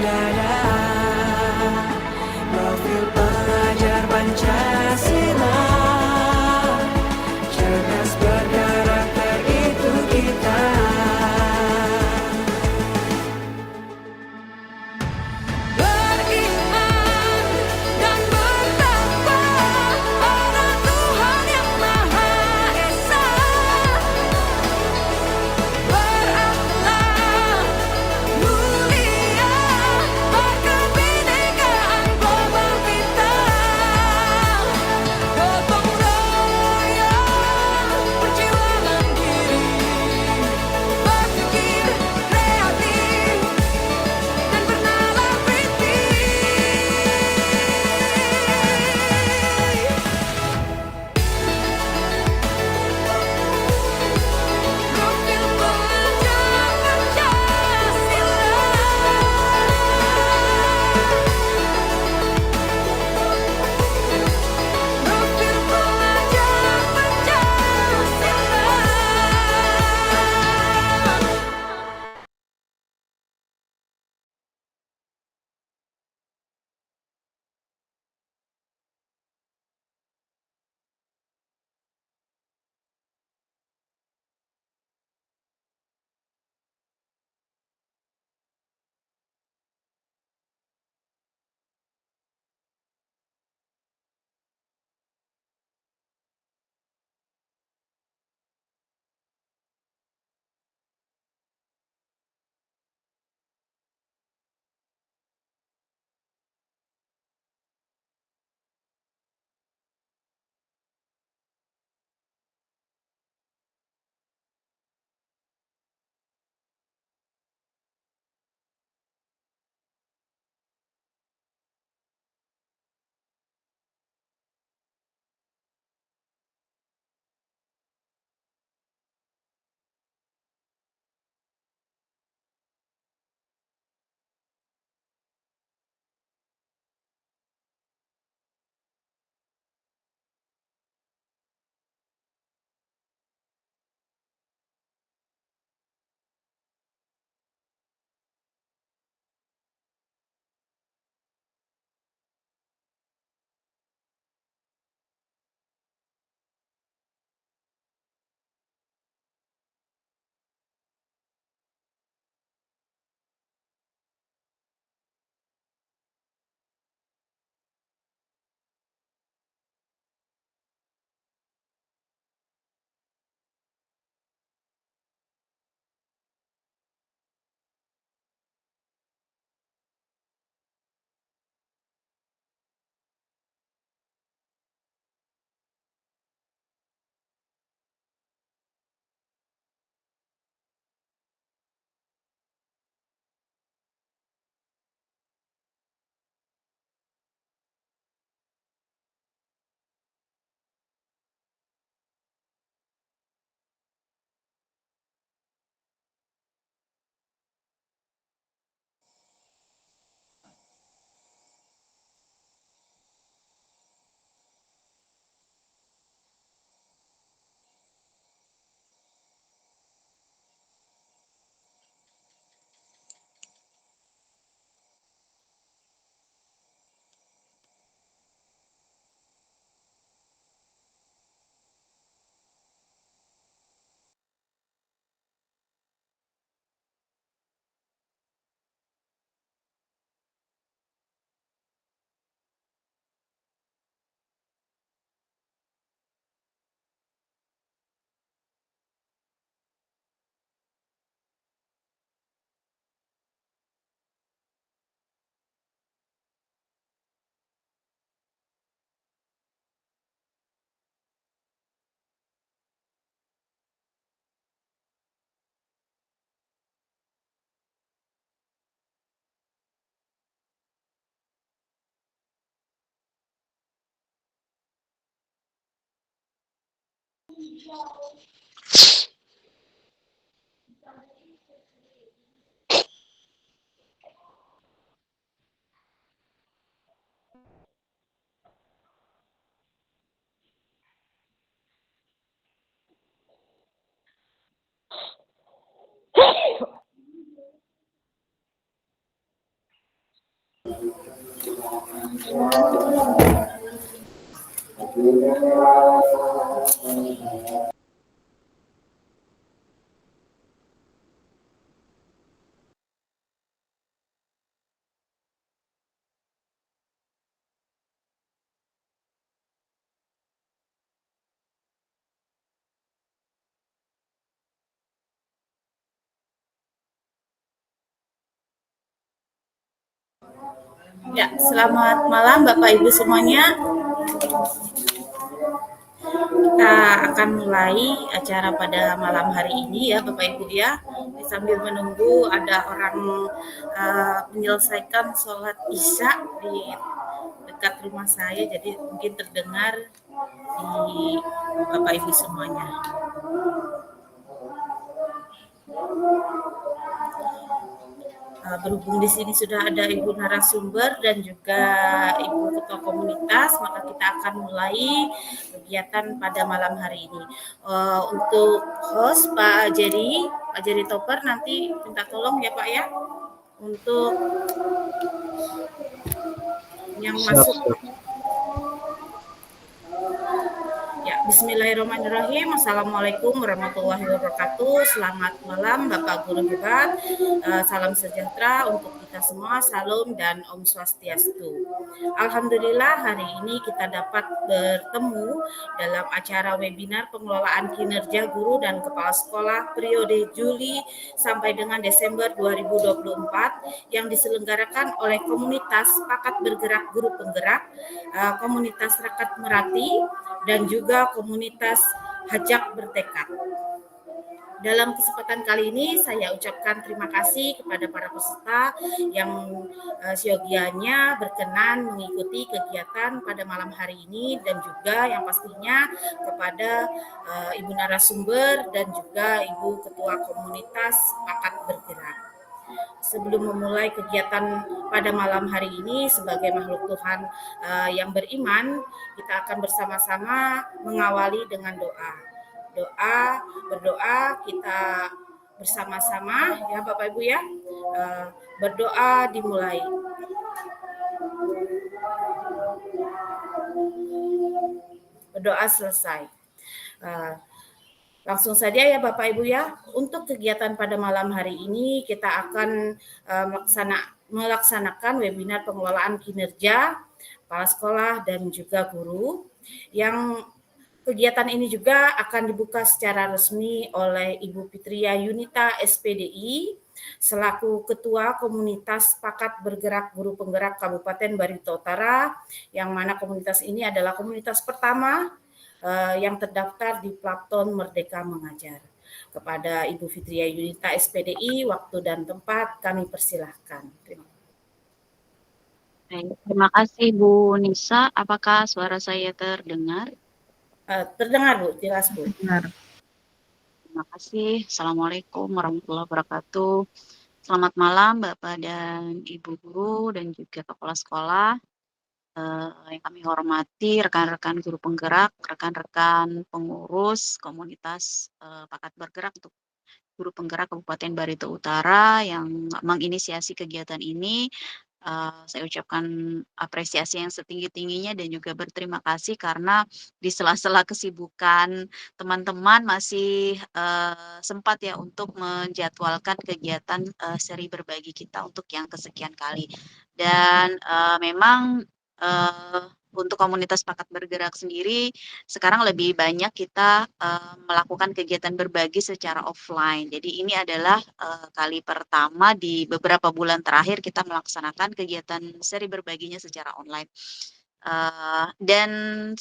dada. Profil pelajar Pancasila, cerdas berkarakter itu kita. Beriman dan bertakwa pada Tuhan yang Maha Esa, berakhlak mulia, berkebinekaan global kita. Gotong royong, perjuangan diri, berpikir kreatif dan bernalar kritis. Profil pelajar Pancasila. Profil pelajar Pancasila. Ya, selamat malam Bapak Ibu semuanya. Kita akan mulai acara pada malam hari ini ya Bapak Ibu ya. Sambil menunggu ada orang menyelesaikan sholat Isya di dekat rumah saya, jadi mungkin terdengar di Bapak Ibu semuanya. Berhubung di sini sudah ada Ibu narasumber dan juga Ibu Ketua Komunitas, maka kita akan mulai kegiatan pada malam hari ini. Untuk host Pak Jerry Topper nanti minta tolong ya Pak ya untuk yang masuk. Ya, bismillahirrahmanirrahim. Assalamualaikum warahmatullahi wabarakatuh. Selamat malam Bapak Guru hebat. Salam sejahtera untuk kita semua. Salam dan Om Swastiastu. Alhamdulillah hari ini kita dapat bertemu dalam acara webinar pengelolaan kinerja guru dan kepala sekolah periode Juli sampai dengan Desember 2024 yang diselenggarakan oleh komunitas Pakat Bergerak Guru Penggerak, komunitas Rakat Merati, dan juga komunitas Hajak Bertekad. Dalam kesempatan kali ini saya ucapkan terima kasih kepada para peserta yang siogianya berkenan mengikuti kegiatan pada malam hari ini, dan juga yang pastinya kepada Ibu narasumber dan juga Ibu Ketua Komunitas Pakat Bergerak. Sebelum memulai kegiatan pada malam hari ini sebagai makhluk Tuhan yang beriman, kita akan bersama-sama mengawali dengan doa. Berdoa kita bersama-sama ya Bapak Ibu ya. Berdoa dimulai. Berdoa selesai. Langsung saja ya Bapak Ibu ya, untuk kegiatan pada malam hari ini kita akan melaksanakan webinar pengelolaan kinerja kepala sekolah dan juga guru, yang kegiatan ini juga akan dibuka secara resmi oleh Ibu Fitria Yunita SPDI selaku Ketua Komunitas Pakat Bergerak Guru Penggerak Kabupaten Barito Utara, yang mana komunitas ini adalah komunitas pertama yang terdaftar di platform Merdeka Mengajar. Kepada Ibu Fitria Yunita SPDI, waktu dan tempat kami persilahkan. Terima kasih Bu Nisa. Apakah suara saya terdengar? Terdengar Bu, jelas Bu. Terdengar. Terima kasih. Assalamualaikum warahmatullahi wabarakatuh. Selamat malam Bapak dan Ibu Guru dan juga Kepala Sekolah. Yang kami hormati rekan-rekan guru penggerak, rekan-rekan pengurus komunitas Pakat Bergerak untuk guru penggerak Kabupaten Barito Utara yang menginisiasi kegiatan ini. Saya ucapkan apresiasi yang setinggi-tingginya dan juga berterima kasih karena di sela-sela kesibukan teman-teman masih sempat ya untuk menjadwalkan kegiatan seri berbagi kita untuk yang kesekian kali. Dan memang untuk komunitas Pakat Bergerak sendiri sekarang lebih banyak kita melakukan kegiatan berbagi secara offline. Jadi ini adalah kali pertama di beberapa bulan terakhir kita melaksanakan kegiatan seri berbaginya secara online. Dan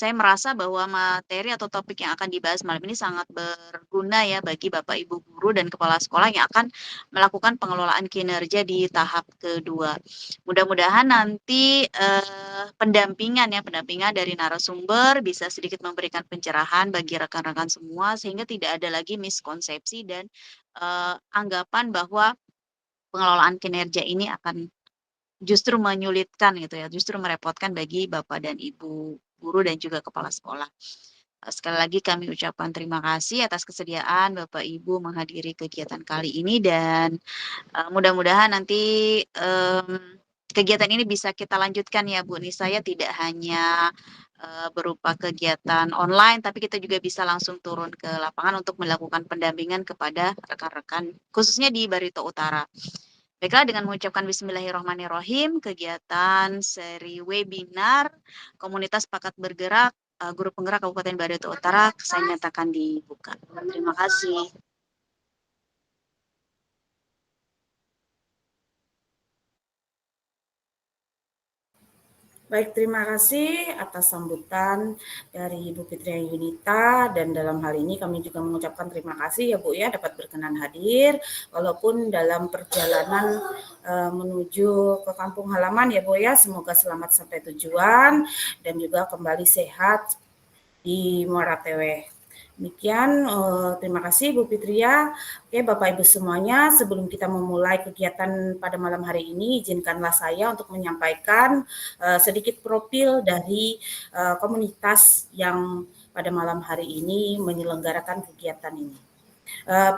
saya merasa bahwa materi atau topik yang akan dibahas malam ini sangat berguna ya bagi Bapak Ibu guru dan kepala sekolah yang akan melakukan pengelolaan kinerja di tahap kedua. Mudah-mudahan nanti pendampingan dari narasumber bisa sedikit memberikan pencerahan bagi rekan-rekan semua sehingga tidak ada lagi miskonsepsi dan anggapan bahwa pengelolaan kinerja ini akan justru menyulitkan gitu ya, justru merepotkan bagi Bapak dan Ibu guru dan juga kepala sekolah. Sekali lagi kami ucapkan terima kasih atas kesediaan Bapak Ibu menghadiri kegiatan kali ini dan mudah-mudahan nanti kegiatan ini bisa kita lanjutkan ya Bu Nisa ya, tidak hanya berupa kegiatan online, tapi kita juga bisa langsung turun ke lapangan untuk melakukan pendampingan kepada rekan-rekan, khususnya di Barito Utara. Baiklah, dengan mengucapkan Bismillahirrahmanirrahim, kegiatan seri webinar Komunitas Pakat Bergerak Guru Penggerak Kabupaten Barito Utara saya nyatakan dibuka. Terima kasih. Baik, terima kasih atas sambutan dari Ibu Fitria Yunita, dan dalam hal ini kami juga mengucapkan terima kasih ya Bu ya dapat berkenan hadir walaupun dalam perjalanan menuju ke kampung halaman ya Bu ya. Semoga selamat sampai tujuan dan juga kembali sehat di Muara Teweh. Demikian, terima kasih Bu Fitria. Oke, Bapak Ibu semuanya, sebelum kita memulai kegiatan pada malam hari ini, izinkanlah saya untuk menyampaikan sedikit profil dari komunitas yang pada malam hari ini menyelenggarakan kegiatan ini.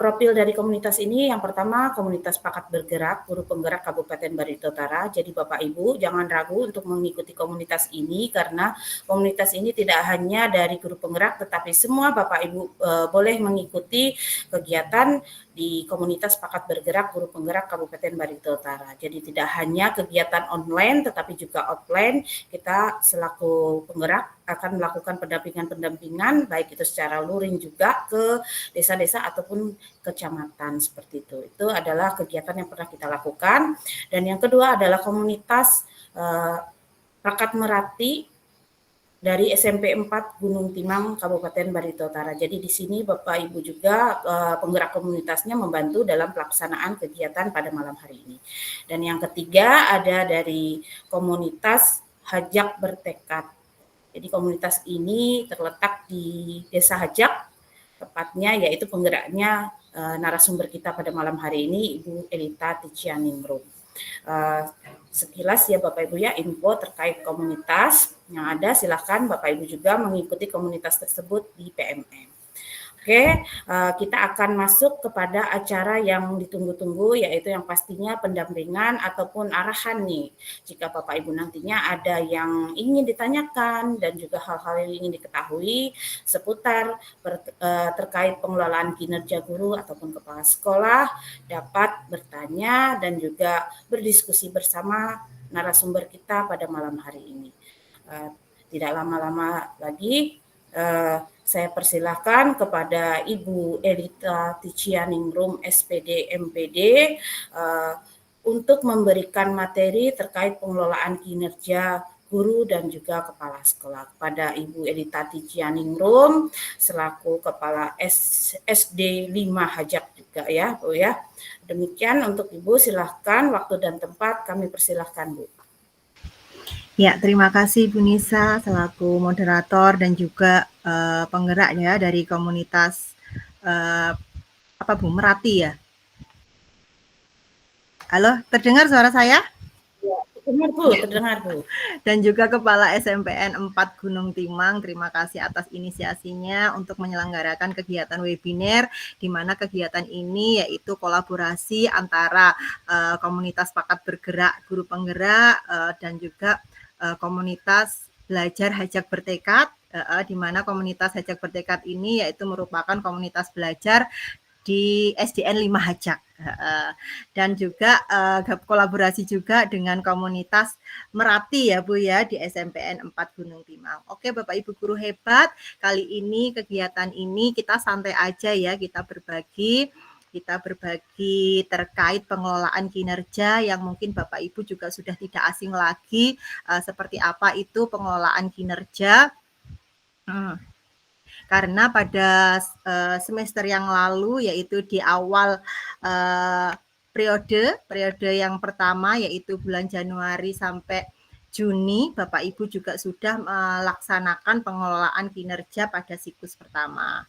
Profil dari komunitas ini yang pertama, komunitas Pakat Bergerak Guru Penggerak Kabupaten Barito Utara. Jadi Bapak Ibu jangan ragu untuk mengikuti komunitas ini karena komunitas ini tidak hanya dari guru penggerak tetapi semua Bapak Ibu boleh mengikuti kegiatan di komunitas Pakat Bergerak Guru Penggerak Kabupaten Barito Utara. Jadi tidak hanya kegiatan online tetapi juga offline. Kita selaku penggerak akan melakukan pendampingan baik itu secara luring juga ke desa-desa ataupun kecamatan seperti itu. Itu adalah kegiatan yang pernah kita lakukan. Dan yang kedua adalah komunitas Pakat Merati dari SMP 4 Gunung Timang Kabupaten Barito Utara. Jadi di sini Bapak Ibu juga penggerak komunitasnya membantu dalam pelaksanaan kegiatan pada malam hari ini. Dan yang ketiga ada dari komunitas Hajak Bertekad. Jadi komunitas ini terletak di Desa Hajak, tepatnya yaitu penggeraknya narasumber kita pada malam hari ini Ibu Elita Ticianingrum. Sekilas ya Bapak Ibu ya info terkait komunitas yang ada, silahkan Bapak Ibu juga mengikuti komunitas tersebut di PMM. Oke, kita akan masuk kepada acara yang ditunggu-tunggu yaitu yang pastinya pendampingan ataupun arahan nih. Jika Bapak Ibu nantinya ada yang ingin ditanyakan dan juga hal-hal yang ingin diketahui seputar terkait pengelolaan kinerja guru ataupun kepala sekolah, dapat bertanya dan juga berdiskusi bersama narasumber kita pada malam hari ini. Tidak lama-lama lagi, saya persilahkan kepada Ibu Elita Ticianingrum SPD MPD untuk memberikan materi terkait pengelolaan kinerja guru dan juga kepala sekolah. Kepada Ibu Elita Ticianingrum selaku kepala SD 5 Hajak juga ya Bu ya. Demikian untuk Ibu, silahkan waktu dan tempat kami persilahkan Bu. Ya, terima kasih Bu Nisa selaku moderator dan juga penggerak ya dari komunitas apa Bu, Merati ya. Halo, terdengar suara saya? Terdengar Bu. Dan juga Kepala SMPN 4 Gunung Timang, terima kasih atas inisiasinya untuk menyelenggarakan kegiatan webinar, di mana kegiatan ini yaitu kolaborasi antara komunitas Pakat Bergerak Guru Penggerak dan juga komunitas Belajar Hajak Bertekad, di mana komunitas Hajak Bertekad ini yaitu merupakan komunitas belajar di SDN 5 Hajak, dan juga kolaborasi juga dengan komunitas Merati ya Bu ya di SMPN 4 Gunung Timang. Oke Bapak Ibu guru hebat, kali ini kegiatan ini kita santai aja ya, kita berbagi terkait pengelolaan kinerja yang mungkin Bapak Ibu juga sudah tidak asing lagi seperti apa itu pengelolaan kinerja. Karena pada semester yang lalu yaitu di awal periode yang pertama yaitu bulan Januari sampai Juni, Bapak Ibu juga sudah melaksanakan pengelolaan kinerja pada siklus pertama.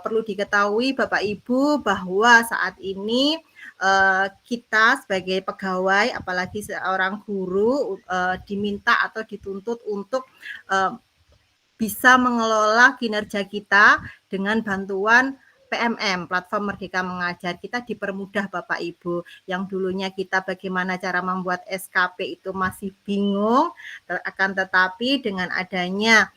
Perlu diketahui Bapak Ibu bahwa saat ini kita sebagai pegawai, apalagi seorang guru, diminta atau dituntut untuk bisa mengelola kinerja kita dengan bantuan PMM, Platform Merdeka Mengajar. Kita dipermudah Bapak Ibu. Yang dulunya kita bagaimana cara membuat SKP itu masih bingung, akan tetapi dengan adanya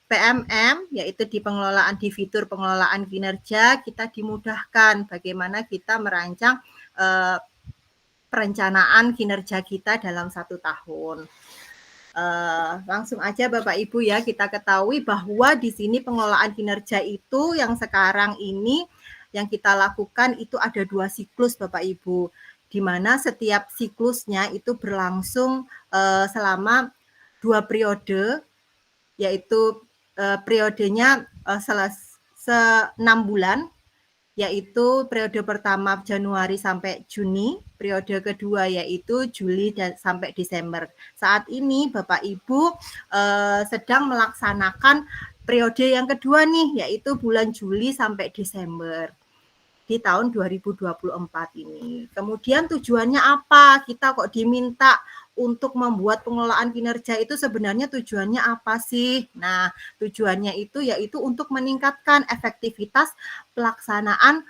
PMM, yaitu di fitur pengelolaan kinerja, kita dimudahkan bagaimana kita merancang perencanaan kinerja kita dalam 1 tahun. Langsung aja Bapak Ibu ya, kita ketahui bahwa di sini pengelolaan kinerja itu yang sekarang ini yang kita lakukan itu ada 2 siklus Bapak Ibu, di mana setiap siklusnya itu berlangsung selama 2 periode, yaitu periodenya 6 bulan, yaitu periode pertama Januari sampai Juni, periode kedua yaitu Juli sampai Desember. Saat ini Bapak Ibu sedang melaksanakan periode yang kedua nih, yaitu bulan Juli sampai Desember di tahun 2024 ini. Kemudian tujuannya apa? Kita kok diminta untuk membuat pengelolaan kinerja itu sebenarnya tujuannya apa sih? Nah, tujuannya itu yaitu untuk meningkatkan efektivitas pelaksanaan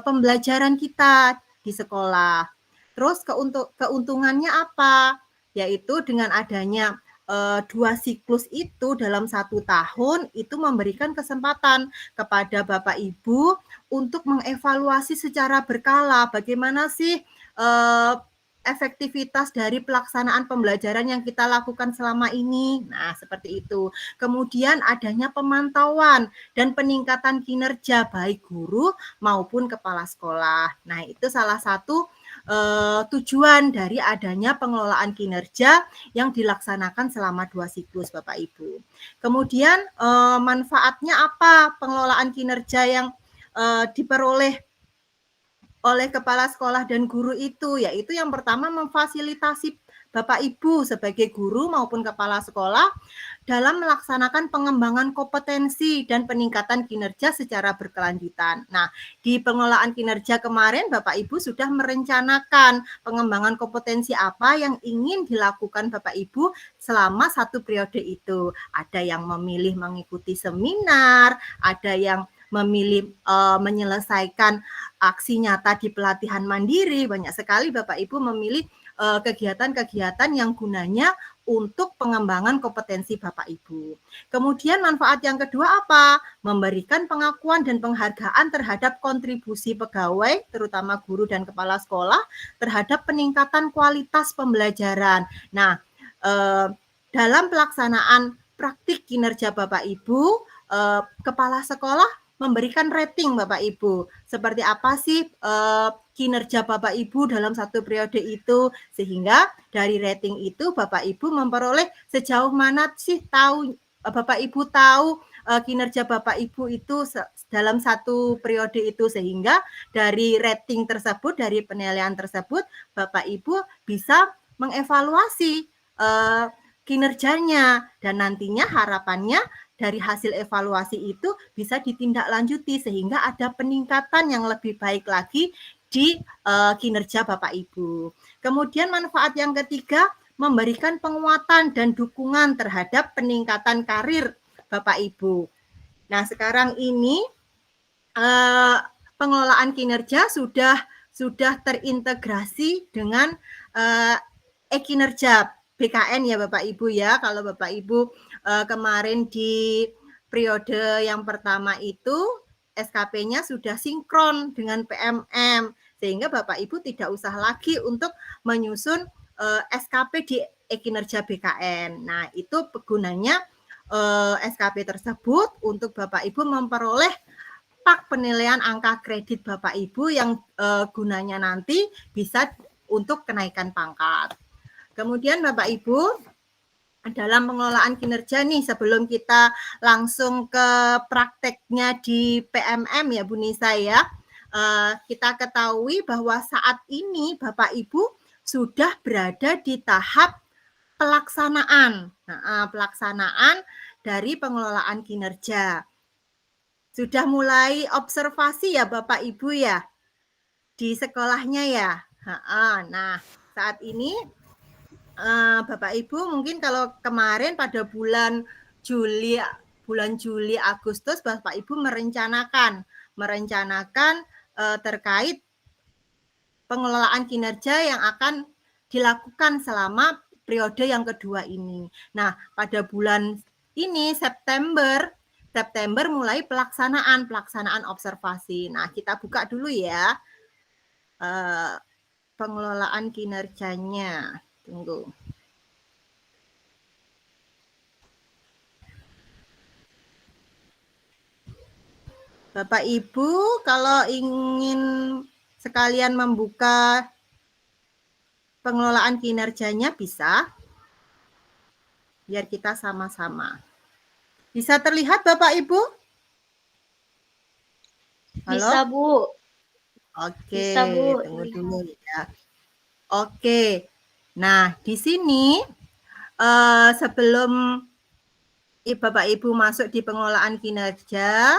pembelajaran kita di sekolah. Terus keuntungannya apa? Yaitu dengan adanya 2 siklus itu dalam 1 tahun itu memberikan kesempatan kepada Bapak Ibu untuk mengevaluasi secara berkala bagaimana sih efektivitas dari pelaksanaan pembelajaran yang kita lakukan selama ini. Nah, seperti itu. Kemudian adanya pemantauan dan peningkatan kinerja baik guru maupun kepala sekolah. Nah, itu salah satu tujuan dari adanya pengelolaan kinerja yang dilaksanakan selama 2 siklus Bapak Ibu. Kemudian manfaatnya apa pengelolaan kinerja yang diperoleh oleh kepala sekolah dan guru itu, yaitu yang pertama memfasilitasi Bapak Ibu sebagai guru maupun kepala sekolah dalam melaksanakan pengembangan kompetensi dan peningkatan kinerja secara berkelanjutan. Nah, di pengelolaan kinerja kemarin Bapak Ibu sudah merencanakan pengembangan kompetensi apa yang ingin dilakukan Bapak Ibu selama 1 periode itu. Ada yang memilih mengikuti seminar, ada yang memilih menyelesaikan aksi nyata di pelatihan mandiri. Banyak sekali Bapak Ibu memilih kegiatan-kegiatan yang gunanya untuk pengembangan kompetensi Bapak Ibu. Kemudian manfaat yang kedua apa? Memberikan pengakuan dan penghargaan terhadap kontribusi pegawai, terutama guru dan kepala sekolah, terhadap peningkatan kualitas pembelajaran. Nah, dalam pelaksanaan praktik kinerja Bapak Ibu, kepala sekolah memberikan rating Bapak Ibu. Seperti apa sih kinerja Bapak Ibu dalam 1 periode itu, sehingga dari rating itu Bapak Ibu memperoleh sejauh mana sih Bapak Ibu tahu kinerja Bapak Ibu itu dalam 1 periode itu, sehingga dari rating tersebut, dari penilaian tersebut Bapak Ibu bisa mengevaluasi kinerjanya dan nantinya harapannya dari hasil evaluasi itu bisa ditindaklanjuti sehingga ada peningkatan yang lebih baik lagi di kinerja Bapak Ibu. Kemudian manfaat yang ketiga, memberikan penguatan dan dukungan terhadap peningkatan karir Bapak Ibu. Nah, sekarang ini pengelolaan kinerja sudah terintegrasi dengan e-kinerja BKN ya Bapak Ibu ya. Kalau Bapak Ibu kemarin di periode yang pertama itu SKP-nya sudah sinkron dengan PMM, sehingga Bapak Ibu tidak usah lagi untuk menyusun SKP di e-kinerja BKN. Nah, itu gunanya SKP tersebut untuk Bapak Ibu memperoleh pak penilaian angka kredit Bapak Ibu yang gunanya nanti bisa untuk kenaikan pangkat. Kemudian Bapak Ibu, dalam pengelolaan kinerja nih, sebelum kita langsung ke prakteknya di PMM ya Bu Nisa ya, kita ketahui bahwa saat ini Bapak Ibu sudah berada di tahap pelaksanaan. Nah, pelaksanaan dari pengelolaan kinerja. Sudah mulai observasi ya Bapak Ibu ya di sekolahnya ya. Nah, saat ini Bapak Ibu mungkin kalau kemarin pada bulan Juli bulan Juli, Agustus Bapak Ibu merencanakan terkait pengelolaan kinerja yang akan dilakukan selama periode yang kedua ini. Nah, pada bulan ini September mulai pelaksanaan observasi. Nah, kita buka dulu ya pengelolaan kinerjanya. Tunggu. Bapak Ibu, kalau ingin sekalian membuka pengelolaan kinerjanya bisa, biar kita sama-sama. Bisa terlihat Bapak Ibu? Halo? Bisa, Bu. Oke, Bisa, Bu. tunggu dulu ya. Oke, nah di sini sebelum Bapak Ibu masuk di pengelolaan kinerja,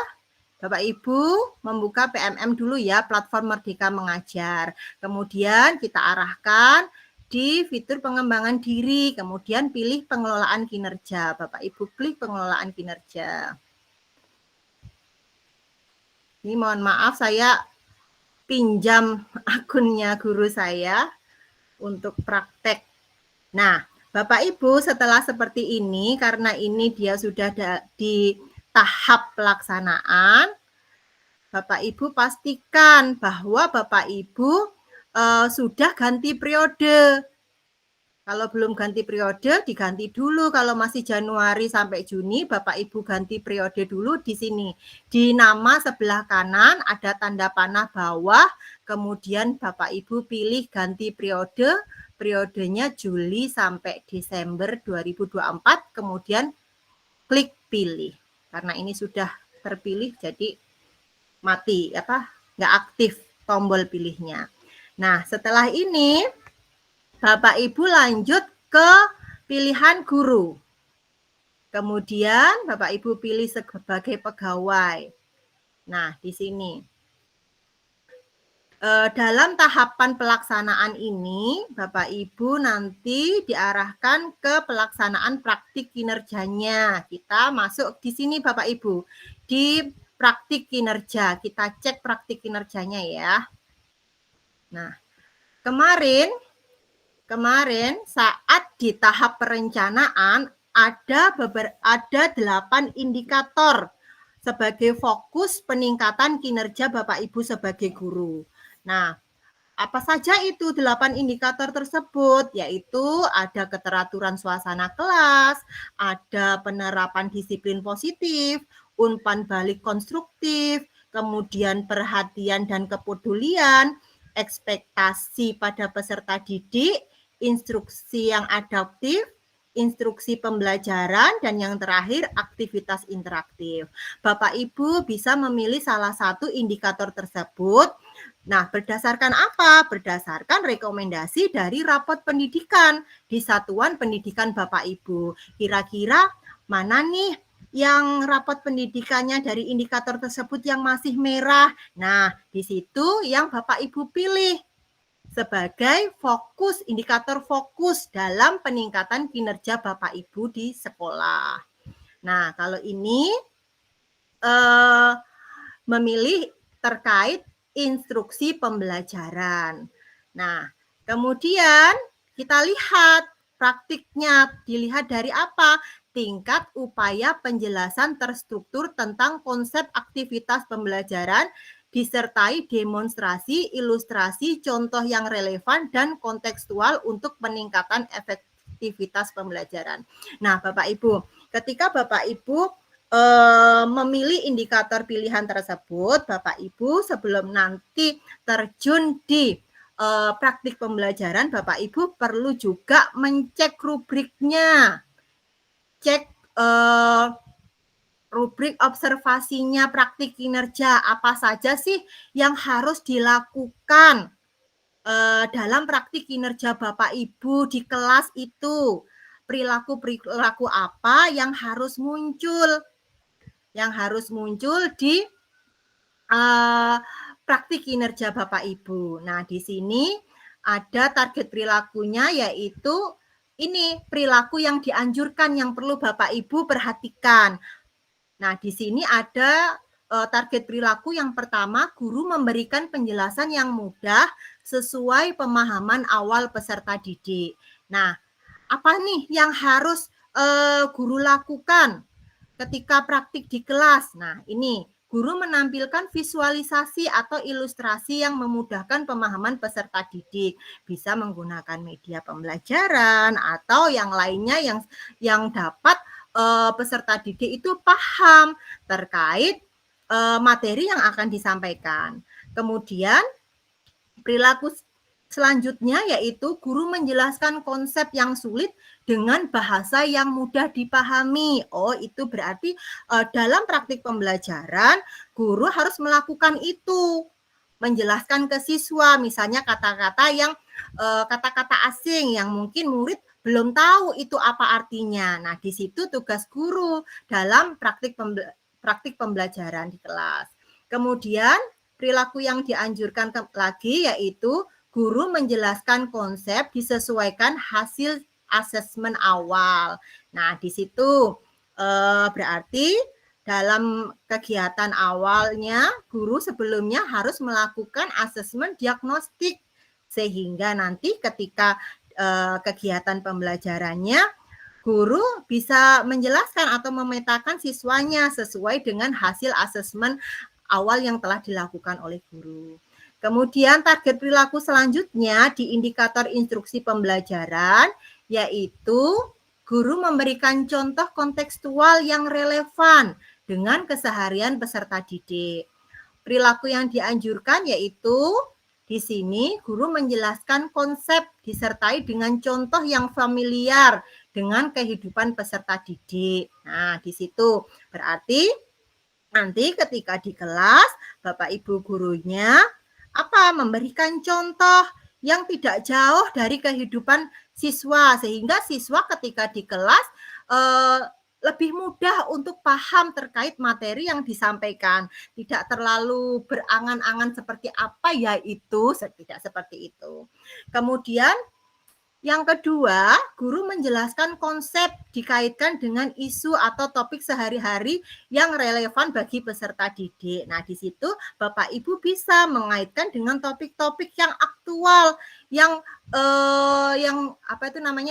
Bapak Ibu membuka PMM dulu ya, Platform Merdeka Mengajar. Kemudian kita arahkan di fitur pengembangan diri, kemudian pilih pengelolaan kinerja. Bapak Ibu klik pengelolaan kinerja. Ini mohon maaf saya pinjam akunnya guru saya untuk praktek. Nah, Bapak Ibu setelah seperti ini, karena ini dia sudah di tahap pelaksanaan, Bapak Ibu pastikan bahwa Bapak Ibu sudah ganti periode. Kalau belum ganti periode, diganti dulu. Kalau masih Januari sampai Juni, Bapak Ibu ganti periode dulu di sini. Di nama sebelah kanan ada tanda panah bawah, kemudian Bapak Ibu pilih ganti periode, periodenya Juli sampai Desember 2024, kemudian klik pilih. Karena ini sudah terpilih, jadi mati, nggak aktif tombol pilihnya. Nah, setelah ini Bapak Ibu lanjut ke pilihan guru. Kemudian Bapak Ibu pilih sebagai pegawai. Nah, di sini. Dalam tahapan pelaksanaan ini, Bapak Ibu nanti diarahkan ke pelaksanaan praktik kinerjanya. Kita masuk di sini Bapak Ibu, di praktik kinerja. Kita cek praktik kinerjanya ya. Nah, kemarin saat di tahap perencanaan ada 8 indikator sebagai fokus peningkatan kinerja Bapak Ibu sebagai guru. Nah, apa saja itu 8 indikator tersebut? Yaitu ada keteraturan suasana kelas, ada penerapan disiplin positif, umpan balik konstruktif, kemudian perhatian dan kepedulian, ekspektasi pada peserta didik, instruksi yang adaptif, instruksi pembelajaran, dan yang terakhir aktivitas interaktif. Bapak Ibu bisa memilih salah satu indikator tersebut. Nah, berdasarkan apa? Berdasarkan rekomendasi dari rapot pendidikan di satuan pendidikan Bapak Ibu. Kira-kira mana nih yang rapot pendidikannya dari indikator tersebut yang masih merah? Nah, di situ yang Bapak Ibu pilih sebagai fokus, indikator fokus dalam peningkatan kinerja Bapak Ibu di sekolah. Nah, kalau ini memilih terkait instruksi pembelajaran. Nah, kemudian kita lihat praktiknya, dilihat dari apa? Tingkat upaya penjelasan terstruktur tentang konsep aktivitas pembelajaran disertai demonstrasi, ilustrasi, contoh yang relevan dan kontekstual untuk peningkatan efektivitas pembelajaran. Nah, Bapak Ibu, ketika Bapak Ibu memilih indikator pilihan tersebut, Bapak Ibu sebelum nanti terjun di praktik pembelajaran, Bapak Ibu perlu juga mencek rubriknya, cek rubrik observasinya praktik kinerja, apa saja sih yang harus dilakukan dalam praktik kinerja Bapak Ibu di kelas itu, perilaku apa yang harus muncul di praktik kinerja Bapak Ibu. Nah, di sini ada target perilakunya, yaitu ini perilaku yang dianjurkan yang perlu Bapak Ibu perhatikan. Nah, di sini ada target perilaku yang pertama, guru memberikan penjelasan yang mudah sesuai pemahaman awal peserta didik. Nah, apa nih yang harus guru lakukan ketika praktik di kelas? Nah, ini guru menampilkan visualisasi atau ilustrasi yang memudahkan pemahaman peserta didik. Bisa menggunakan media pembelajaran atau yang lainnya yang dapat peserta didik itu paham terkait materi yang akan disampaikan. Kemudian perilaku selanjutnya yaitu guru menjelaskan konsep yang sulit dengan bahasa yang mudah dipahami. Oh, itu berarti dalam praktik pembelajaran guru harus melakukan itu. Menjelaskan ke siswa misalnya kata-kata yang kata-kata asing yang mungkin murid belum tahu itu apa artinya. Nah, di situ tugas guru dalam praktik pembelajaran di kelas. Kemudian perilaku yang dianjurkan lagi yaitu guru menjelaskan konsep disesuaikan hasil asesmen awal. Nah, di situ berarti dalam kegiatan awalnya guru sebelumnya harus melakukan asesmen diagnostik sehingga nanti ketika kegiatan pembelajarannya guru bisa menjelaskan atau memetakan siswanya sesuai dengan hasil asesmen awal yang telah dilakukan oleh guru. Kemudian target perilaku selanjutnya di indikator instruksi pembelajaran yaitu guru memberikan contoh kontekstual yang relevan dengan keseharian peserta didik. Perilaku yang dianjurkan yaitu di sini guru menjelaskan konsep disertai dengan contoh yang familiar dengan kehidupan peserta didik. Nah, di situ berarti nanti ketika di kelas Bapak Ibu gurunya memberikan contoh yang tidak jauh dari kehidupan siswa sehingga siswa ketika di kelas lebih mudah untuk paham terkait materi yang disampaikan, tidak terlalu berangan-angan seperti apa ya itu, tidak seperti itu. Kemudian yang kedua, guru menjelaskan konsep dikaitkan dengan isu atau topik sehari-hari yang relevan bagi peserta didik. Nah, di situ Bapak Ibu bisa mengaitkan dengan topik-topik yang aktual, yang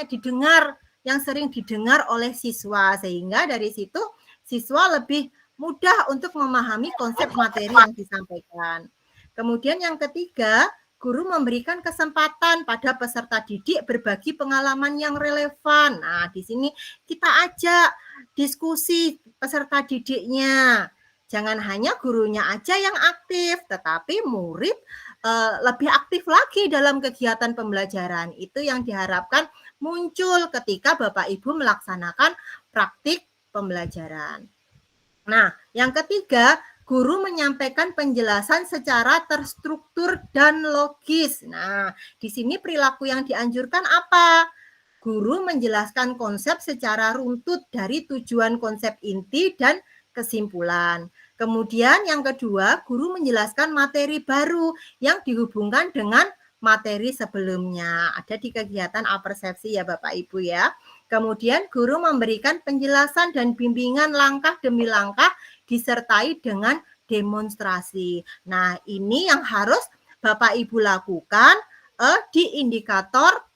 didengar, yang sering didengar oleh siswa sehingga dari situ siswa lebih mudah untuk memahami konsep materi yang disampaikan. Kemudian yang ketiga, guru memberikan kesempatan pada peserta didik berbagi pengalaman yang relevan. Nah, di sini kita ajak diskusi peserta didiknya. Jangan hanya gurunya aja yang aktif, tetapi murid lebih aktif lagi dalam kegiatan pembelajaran. Itu yang diharapkan muncul ketika Bapak Ibu melaksanakan praktik pembelajaran. Nah, yang ketiga, guru menyampaikan penjelasan secara terstruktur dan logis. Nah, di sini perilaku yang dianjurkan apa? Guru menjelaskan konsep secara runtut dari tujuan konsep inti dan kesimpulan. Kemudian yang kedua, guru menjelaskan materi baru yang dihubungkan dengan materi sebelumnya. Ada di kegiatan apersepsi ya Bapak Ibu ya. Kemudian guru memberikan penjelasan dan bimbingan langkah demi langkah disertai dengan demonstrasi. Nah, ini yang harus Bapak Ibu lakukan di indikator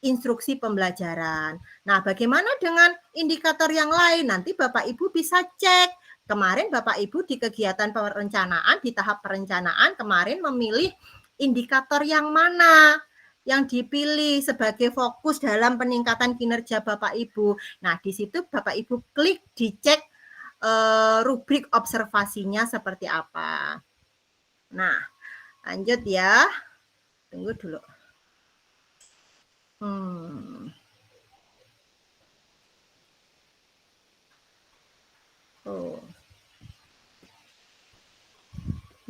instruksi pembelajaran. Nah, bagaimana dengan indikator yang lain? Nanti Bapak Ibu bisa cek. Kemarin Bapak Ibu di kegiatan perencanaan, di tahap perencanaan kemarin memilih indikator yang mana yang dipilih sebagai fokus dalam peningkatan kinerja Bapak Ibu. Nah, di situ Bapak Ibu klik dicek rubrik observasinya seperti apa. Nah, lanjut ya. Tunggu dulu.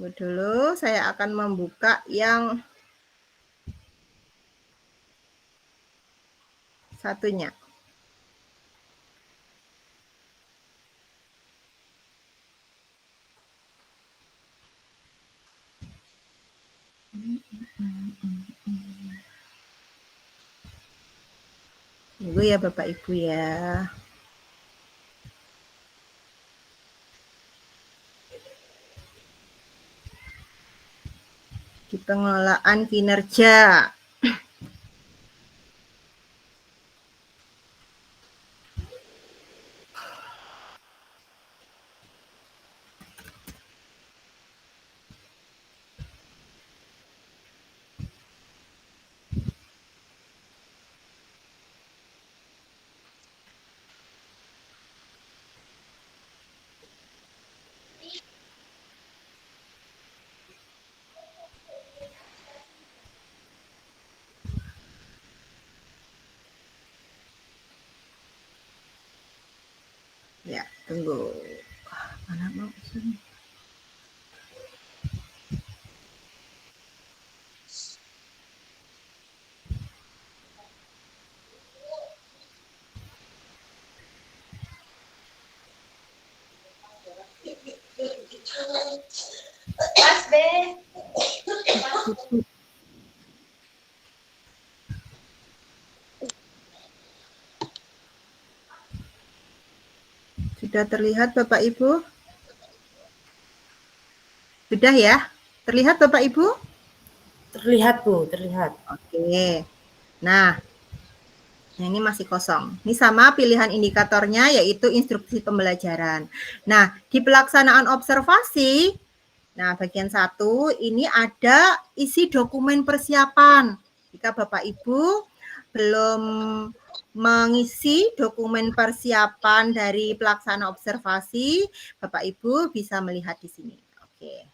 Tunggu dulu, saya akan membuka yang satunya. Tunggu ya Bapak Ibu ya. di pengelolaan kinerja. Ya, tunggu. Mana mau sini? Sudah terlihat Bapak Ibu? Sudah ya? Terlihat Bapak Ibu? Terlihat Bu, terlihat. Oke. Nah, ini masih kosong. Ini sama pilihan indikatornya yaitu instruksi pembelajaran. Nah, di pelaksanaan observasi, nah bagian 1 ini ada isi dokumen persiapan. Jika Bapak Ibu belum mengisi dokumen persiapan dari pelaksana observasi, Bapak Ibu bisa melihat di sini. Oke.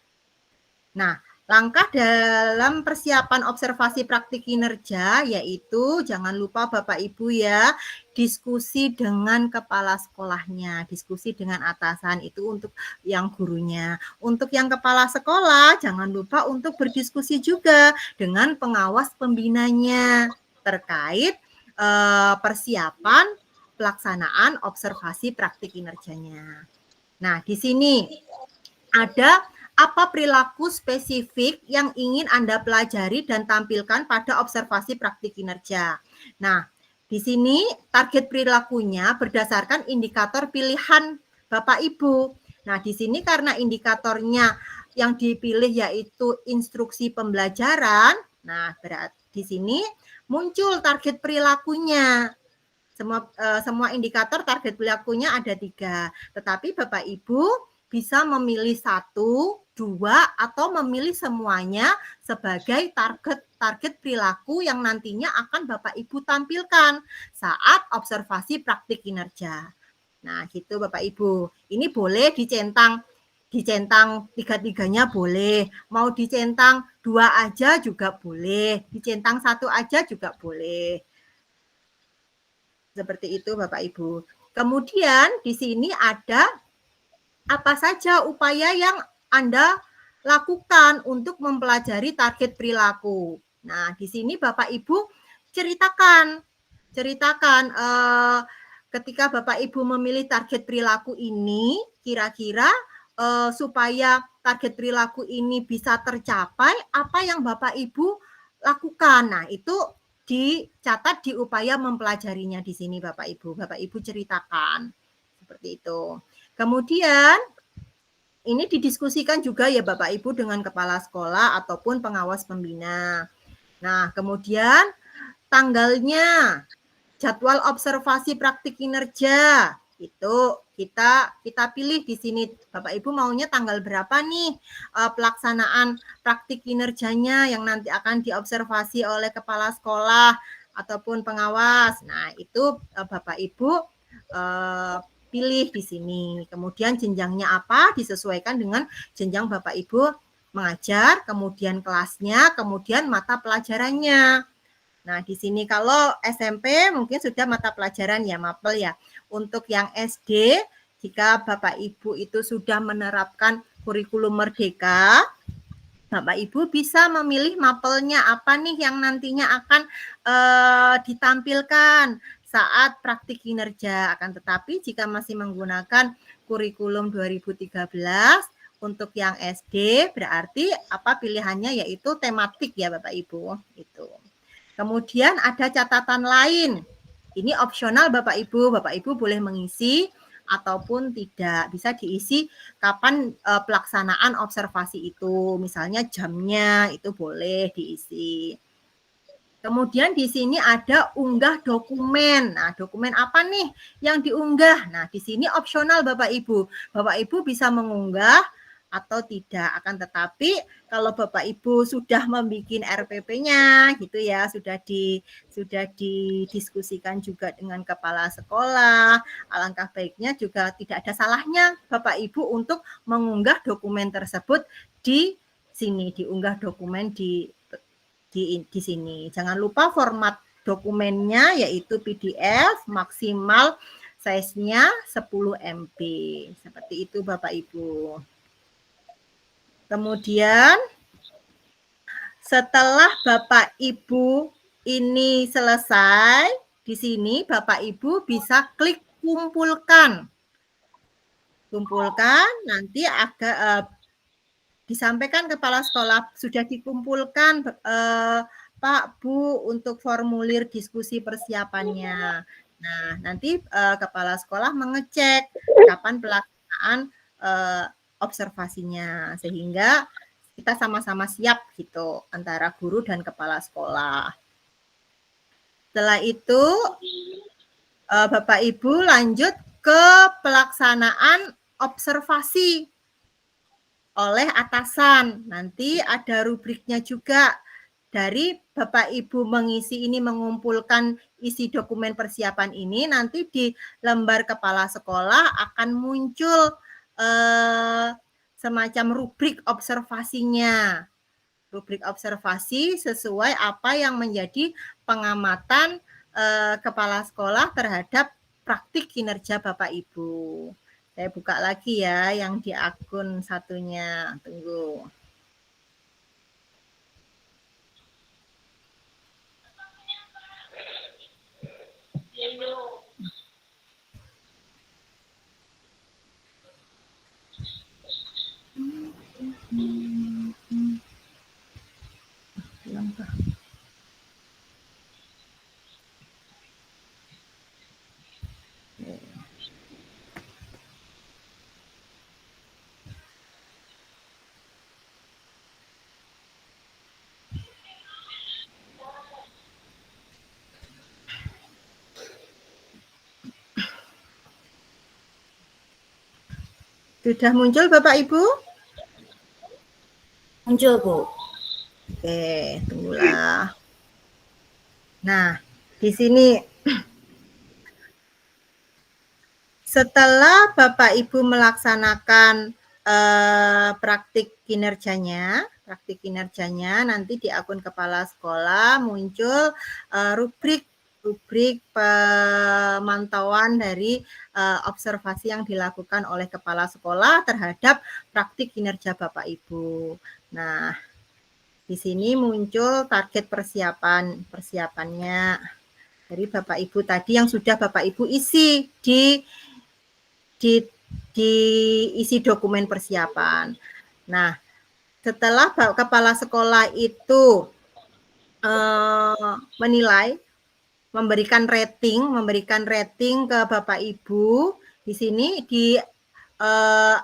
Nah, langkah dalam persiapan observasi praktik kinerja yaitu jangan lupa Bapak Ibu ya, diskusi dengan kepala sekolahnya, diskusi dengan atasan itu untuk yang gurunya. Untuk yang kepala sekolah jangan lupa untuk berdiskusi juga dengan pengawas pembinanya terkait persiapan pelaksanaan observasi praktik kinerjanya. Nah, di sini ada apa perilaku spesifik yang ingin Anda pelajari dan tampilkan pada observasi praktik kinerja. Nah, di sini target perilakunya berdasarkan indikator pilihan Bapak Ibu. Nah, di sini karena indikatornya yang dipilih yaitu instruksi pembelajaran, nah berarti di sini muncul target perilakunya. Semua indikator target perilakunya ada 3, tetapi Bapak Ibu bisa memilih 1, 2, atau memilih semuanya sebagai target perilaku yang nantinya akan Bapak Ibu tampilkan saat observasi praktik kinerja. Nah, gitu Bapak Ibu. Ini boleh dicentang 3-3-nya boleh, mau dicentang 2 aja juga boleh, dicentang 1 aja juga boleh. Seperti itu Bapak Ibu. Kemudian di sini ada apa saja upaya yang Anda lakukan untuk mempelajari target perilaku. Nah, di sini Bapak Ibu ceritakan ketika Bapak Ibu memilih target perilaku ini, kira-kira supaya target perilaku ini bisa tercapai, apa yang Bapak Ibu lakukan. Nah, itu dicatat di upaya mempelajarinya di sini Bapak Ibu. Bapak Ibu ceritakan seperti itu. Kemudian ini didiskusikan juga ya Bapak Ibu dengan kepala sekolah ataupun pengawas pembina. Nah, kemudian tanggalnya, jadwal observasi praktik kinerja itu kita pilih di sini Bapak Ibu maunya tanggal berapa nih pelaksanaan praktik kinerjanya yang nanti akan diobservasi oleh kepala sekolah ataupun pengawas. Nah, itu Bapak Ibu pilih di sini. Kemudian jenjangnya apa disesuaikan dengan jenjang Bapak Ibu mengajar, kemudian kelasnya, kemudian mata pelajarannya. Nah, di sini kalau SMP mungkin sudah mata pelajaran ya, mapel ya. Untuk yang SD, jika Bapak Ibu itu sudah menerapkan kurikulum merdeka, Bapak Ibu bisa memilih mapelnya apa nih yang nantinya akan ditampilkan saat praktik kinerja. Akan tetapi jika masih menggunakan kurikulum 2013, untuk yang SD berarti apa pilihannya yaitu tematik ya Bapak Ibu. Itu. Kemudian ada catatan lain. Ini opsional Bapak Ibu. Bapak Ibu boleh mengisi ataupun tidak. Bisa diisi kapan pelaksanaan observasi itu, misalnya jamnya itu boleh diisi. Kemudian di sini ada unggah dokumen. Nah, dokumen apa nih yang diunggah? Nah, di sini opsional Bapak Ibu. Bapak Ibu bisa mengunggah atau tidak. Akan tetapi kalau Bapak Ibu sudah membuat RPP-nya gitu ya, sudah didiskusikan juga dengan kepala sekolah, alangkah baiknya juga tidak ada salahnya Bapak Ibu untuk mengunggah dokumen tersebut di sini, diunggah dokumen di sini. Jangan lupa format dokumennya yaitu PDF, maksimal size-nya 10 MB. Seperti itu Bapak Ibu. Kemudian setelah Bapak Ibu ini selesai, di sini Bapak Ibu bisa klik kumpulkan. Kumpulkan, nanti agak disampaikan kepala sekolah sudah dikumpulkan Pak Bu untuk formulir diskusi persiapannya. Nah, nanti kepala sekolah mengecek kapan pelaksanaan observasinya sehingga kita sama-sama siap gitu antara guru dan kepala sekolah. Setelah itu Bapak Ibu lanjut ke pelaksanaan observasi oleh atasan. Nanti ada rubriknya juga. Dari Bapak Ibu mengisi ini, mengumpulkan isi dokumen persiapan ini, nanti di lembar kepala sekolah akan muncul semacam rubrik observasinya. Rubrik observasi sesuai apa yang menjadi pengamatan kepala sekolah terhadap praktik kinerja Bapak Ibu. Saya buka lagi ya yang di akun satunya. Tunggu. Sudah muncul Bapak Ibu? Muncul, Bu. Oke, tunggulah. Nah, di sini setelah Bapak Ibu melaksanakan praktik kinerjanya nanti di akun kepala sekolah muncul rubrik pemantauan dari observasi yang dilakukan oleh kepala sekolah terhadap praktik kinerja Bapak Ibu. Nah, di sini muncul target persiapannya dari Bapak Ibu tadi yang sudah Bapak Ibu isi di isi dokumen persiapan. Nah, setelah kepala sekolah itu menilai, memberikan rating ke Bapak Ibu, di sini di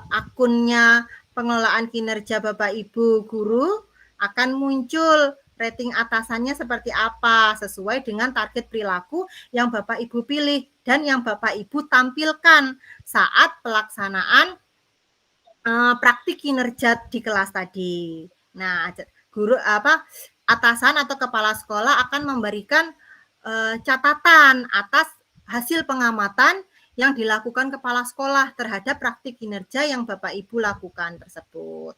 akunnya pengelolaan kinerja Bapak Ibu guru akan muncul rating atasannya seperti apa sesuai dengan target perilaku yang Bapak Ibu pilih dan yang Bapak Ibu tampilkan saat pelaksanaan praktik kinerja di kelas tadi. Nah, guru atasan atau kepala sekolah akan memberikan catatan atas hasil pengamatan yang dilakukan kepala sekolah terhadap praktik kinerja yang Bapak Ibu lakukan tersebut.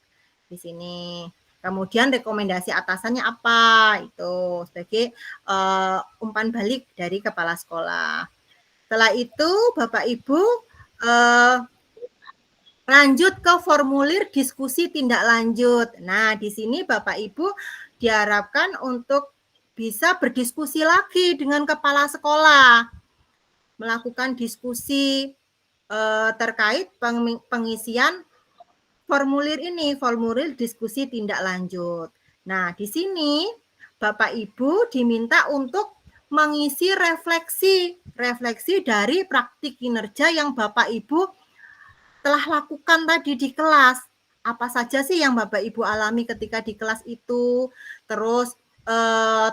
Di sini. Kemudian rekomendasi atasannya apa? Itu sebagai umpan balik dari kepala sekolah. Setelah itu Bapak Ibu lanjut ke formulir diskusi tindak lanjut. Nah, di sini Bapak Ibu diharapkan untuk bisa berdiskusi lagi dengan kepala sekolah, melakukan diskusi terkait pengisian formulir ini, formulir diskusi tindak lanjut. Nah, di sini Bapak Ibu diminta untuk mengisi refleksi dari praktik kinerja yang Bapak Ibu telah lakukan tadi di kelas. Apa saja sih yang Bapak Ibu alami ketika di kelas itu? Terus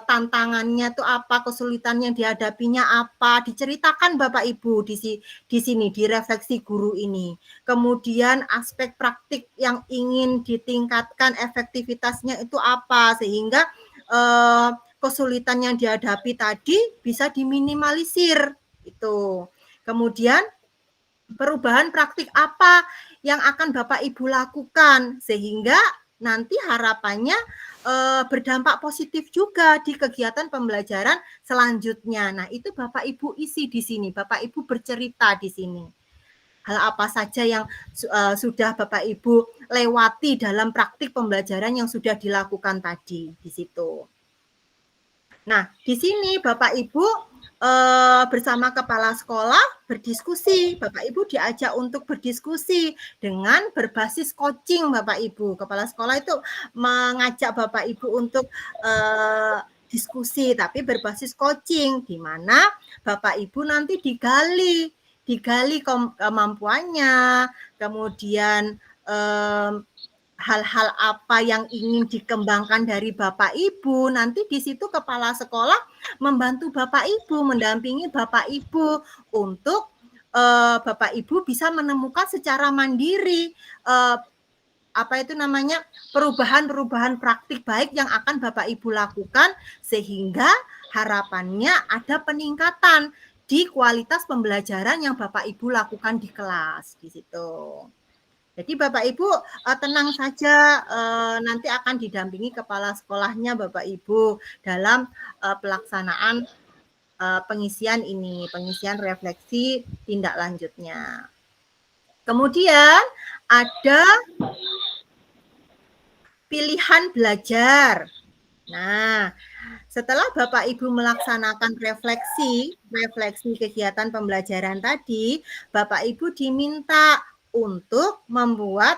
tantangannya itu apa, kesulitan yang dihadapinya apa, diceritakan Bapak Ibu di sini di refleksi guru ini. Kemudian aspek praktik yang ingin ditingkatkan efektivitasnya itu apa, sehingga kesulitan yang dihadapi tadi bisa diminimalisir itu. Kemudian perubahan praktik apa yang akan Bapak Ibu lakukan sehingga nanti harapannya berdampak positif juga di kegiatan pembelajaran selanjutnya. Nah, itu Bapak Ibu isi di sini, Bapak Ibu bercerita di sini. Hal apa saja yang sudah Bapak Ibu lewati dalam praktik pembelajaran yang sudah dilakukan tadi di situ. Nah, di sini Bapak Ibu bersama kepala sekolah berdiskusi. Bapak Ibu diajak untuk berdiskusi dengan berbasis coaching Bapak Ibu. Kepala sekolah itu mengajak Bapak Ibu untuk diskusi tapi berbasis coaching, di mana Bapak Ibu nanti digali kemampuannya, kemudian hal-hal apa yang ingin dikembangkan dari Bapak Ibu. Nanti di situ kepala sekolah membantu Bapak Ibu, mendampingi Bapak Ibu untuk Bapak Ibu bisa menemukan secara mandiri perubahan-perubahan praktik baik yang akan Bapak Ibu lakukan sehingga harapannya ada peningkatan di kualitas pembelajaran yang Bapak Ibu lakukan di kelas di situ. Jadi Bapak Ibu tenang saja, nanti akan didampingi kepala sekolahnya Bapak Ibu dalam pelaksanaan pengisian refleksi tindak lanjutnya. Kemudian ada pilihan belajar. Nah, setelah Bapak Ibu melaksanakan refleksi kegiatan pembelajaran tadi, Bapak Ibu diminta untuk membuat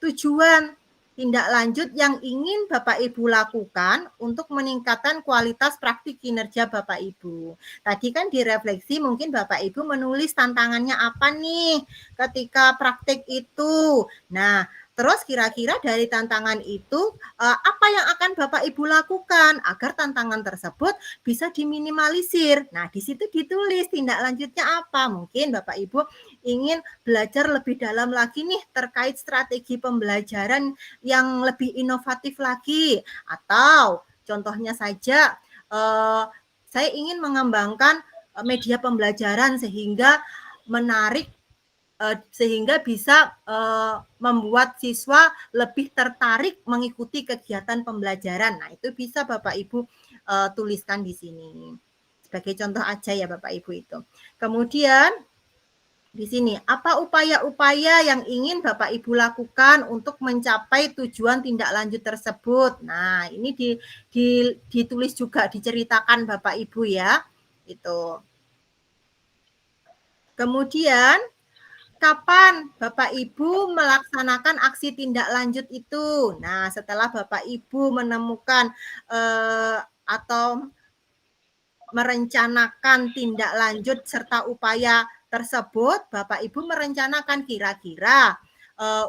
tujuan tindak lanjut yang ingin Bapak Ibu lakukan untuk meningkatkan kualitas praktik kinerja Bapak Ibu. Tadi kan direfleksi mungkin Bapak Ibu menulis tantangannya apa nih ketika praktik itu. Nah, terus kira-kira dari tantangan itu apa yang akan Bapak Ibu lakukan agar tantangan tersebut bisa diminimalisir. Nah, di situ ditulis tindak lanjutnya apa. Mungkin Bapak Ibu ingin belajar lebih dalam lagi nih terkait strategi pembelajaran yang lebih inovatif lagi. Atau contohnya saja saya ingin mengembangkan media pembelajaran sehingga menarik sehingga bisa membuat siswa lebih tertarik mengikuti kegiatan pembelajaran. Nah, itu bisa Bapak Ibu tuliskan di sini. Sebagai contoh aja ya Bapak Ibu itu. Kemudian di sini, apa upaya-upaya yang ingin Bapak Ibu lakukan untuk mencapai tujuan tindak lanjut tersebut? Nah, ini ditulis juga, diceritakan Bapak Ibu ya. Itu. Kemudian kapan Bapak Ibu melaksanakan aksi tindak lanjut itu? Nah, setelah Bapak Ibu menemukan atau merencanakan tindak lanjut serta upaya tersebut, Bapak Ibu merencanakan kira-kira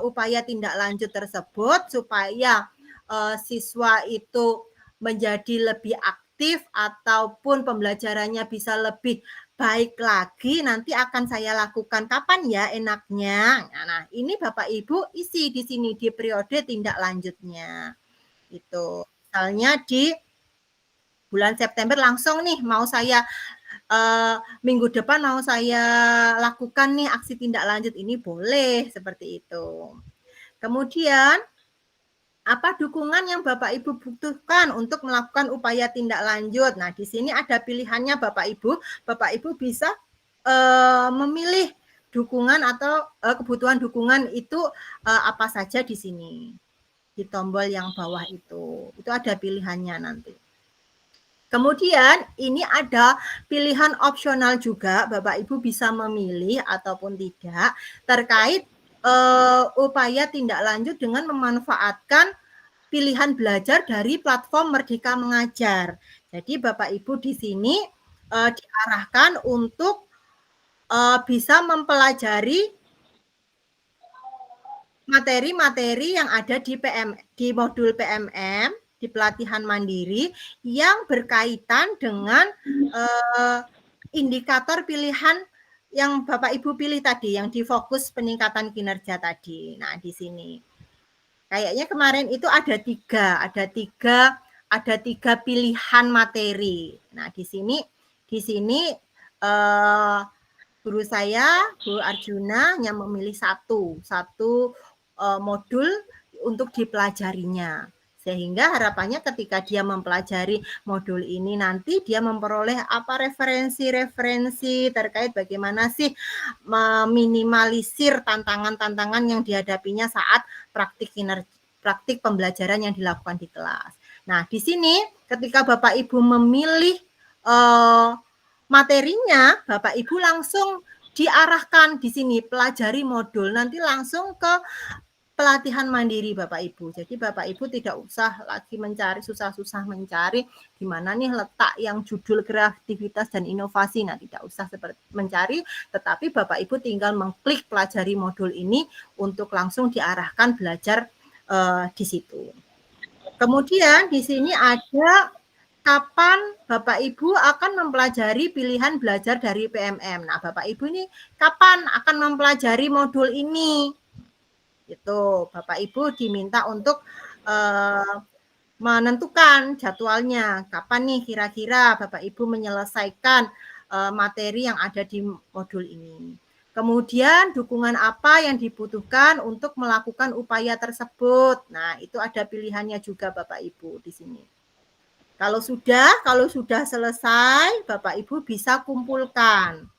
upaya tindak lanjut tersebut supaya siswa itu menjadi lebih aktif ataupun pembelajarannya bisa lebih baik lagi, nanti akan saya lakukan kapan ya enaknya. Nah, ini Bapak Ibu isi di sini di periode tindak lanjutnya. Itu. Misalnya di bulan September langsung nih mau saya minggu depan mau saya lakukan nih aksi tindak lanjut ini, boleh seperti itu. Kemudian apa dukungan yang Bapak Ibu butuhkan untuk melakukan upaya tindak lanjut? Nah, di sini ada pilihannya Bapak Ibu. Bapak Ibu bisa memilih dukungan atau kebutuhan dukungan itu apa saja di sini. Di tombol yang bawah itu ada pilihannya nanti. Kemudian ini ada pilihan opsional juga, Bapak Ibu bisa memilih ataupun tidak terkait upaya tindak lanjut dengan memanfaatkan pilihan belajar dari platform Merdeka Mengajar. Jadi Bapak Ibu di sini diarahkan untuk bisa mempelajari materi-materi yang ada di modul PMM, di pelatihan mandiri yang berkaitan dengan indikator pilihan yang Bapak Ibu pilih tadi, yang di fokus peningkatan kinerja tadi. Nah, di sini kayaknya kemarin itu ada tiga pilihan materi. Nah, di sini guru saya, Bu Arjuna, hanya memilih satu modul untuk dipelajarinya. Sehingga harapannya ketika dia mempelajari modul ini nanti dia memperoleh apa referensi-referensi terkait bagaimana sih meminimalisir tantangan-tantangan yang dihadapinya saat praktik pembelajaran yang dilakukan di kelas. Nah, di sini ketika Bapak Ibu memilih materinya, Bapak Ibu langsung diarahkan di sini pelajari modul, nanti langsung ke pelatihan mandiri Bapak Ibu. Jadi Bapak Ibu tidak usah lagi mencari susah-susah mencari di mana nih letak yang judul kreativitas dan inovasi. Nah, tidak usah seperti mencari, tetapi Bapak Ibu tinggal mengklik pelajari modul ini untuk langsung diarahkan belajar di situ. Kemudian di sini ada kapan Bapak Ibu akan mempelajari pilihan belajar dari PMM. Nah, Bapak Ibu ini kapan akan mempelajari modul ini? Itu Bapak Ibu diminta untuk menentukan jadwalnya. Kapan nih kira-kira Bapak Ibu menyelesaikan materi yang ada di modul ini. Kemudian dukungan apa yang dibutuhkan untuk melakukan upaya tersebut. Nah, itu ada pilihannya juga Bapak Ibu di sini. Kalau sudah selesai, Bapak Ibu bisa kumpulkan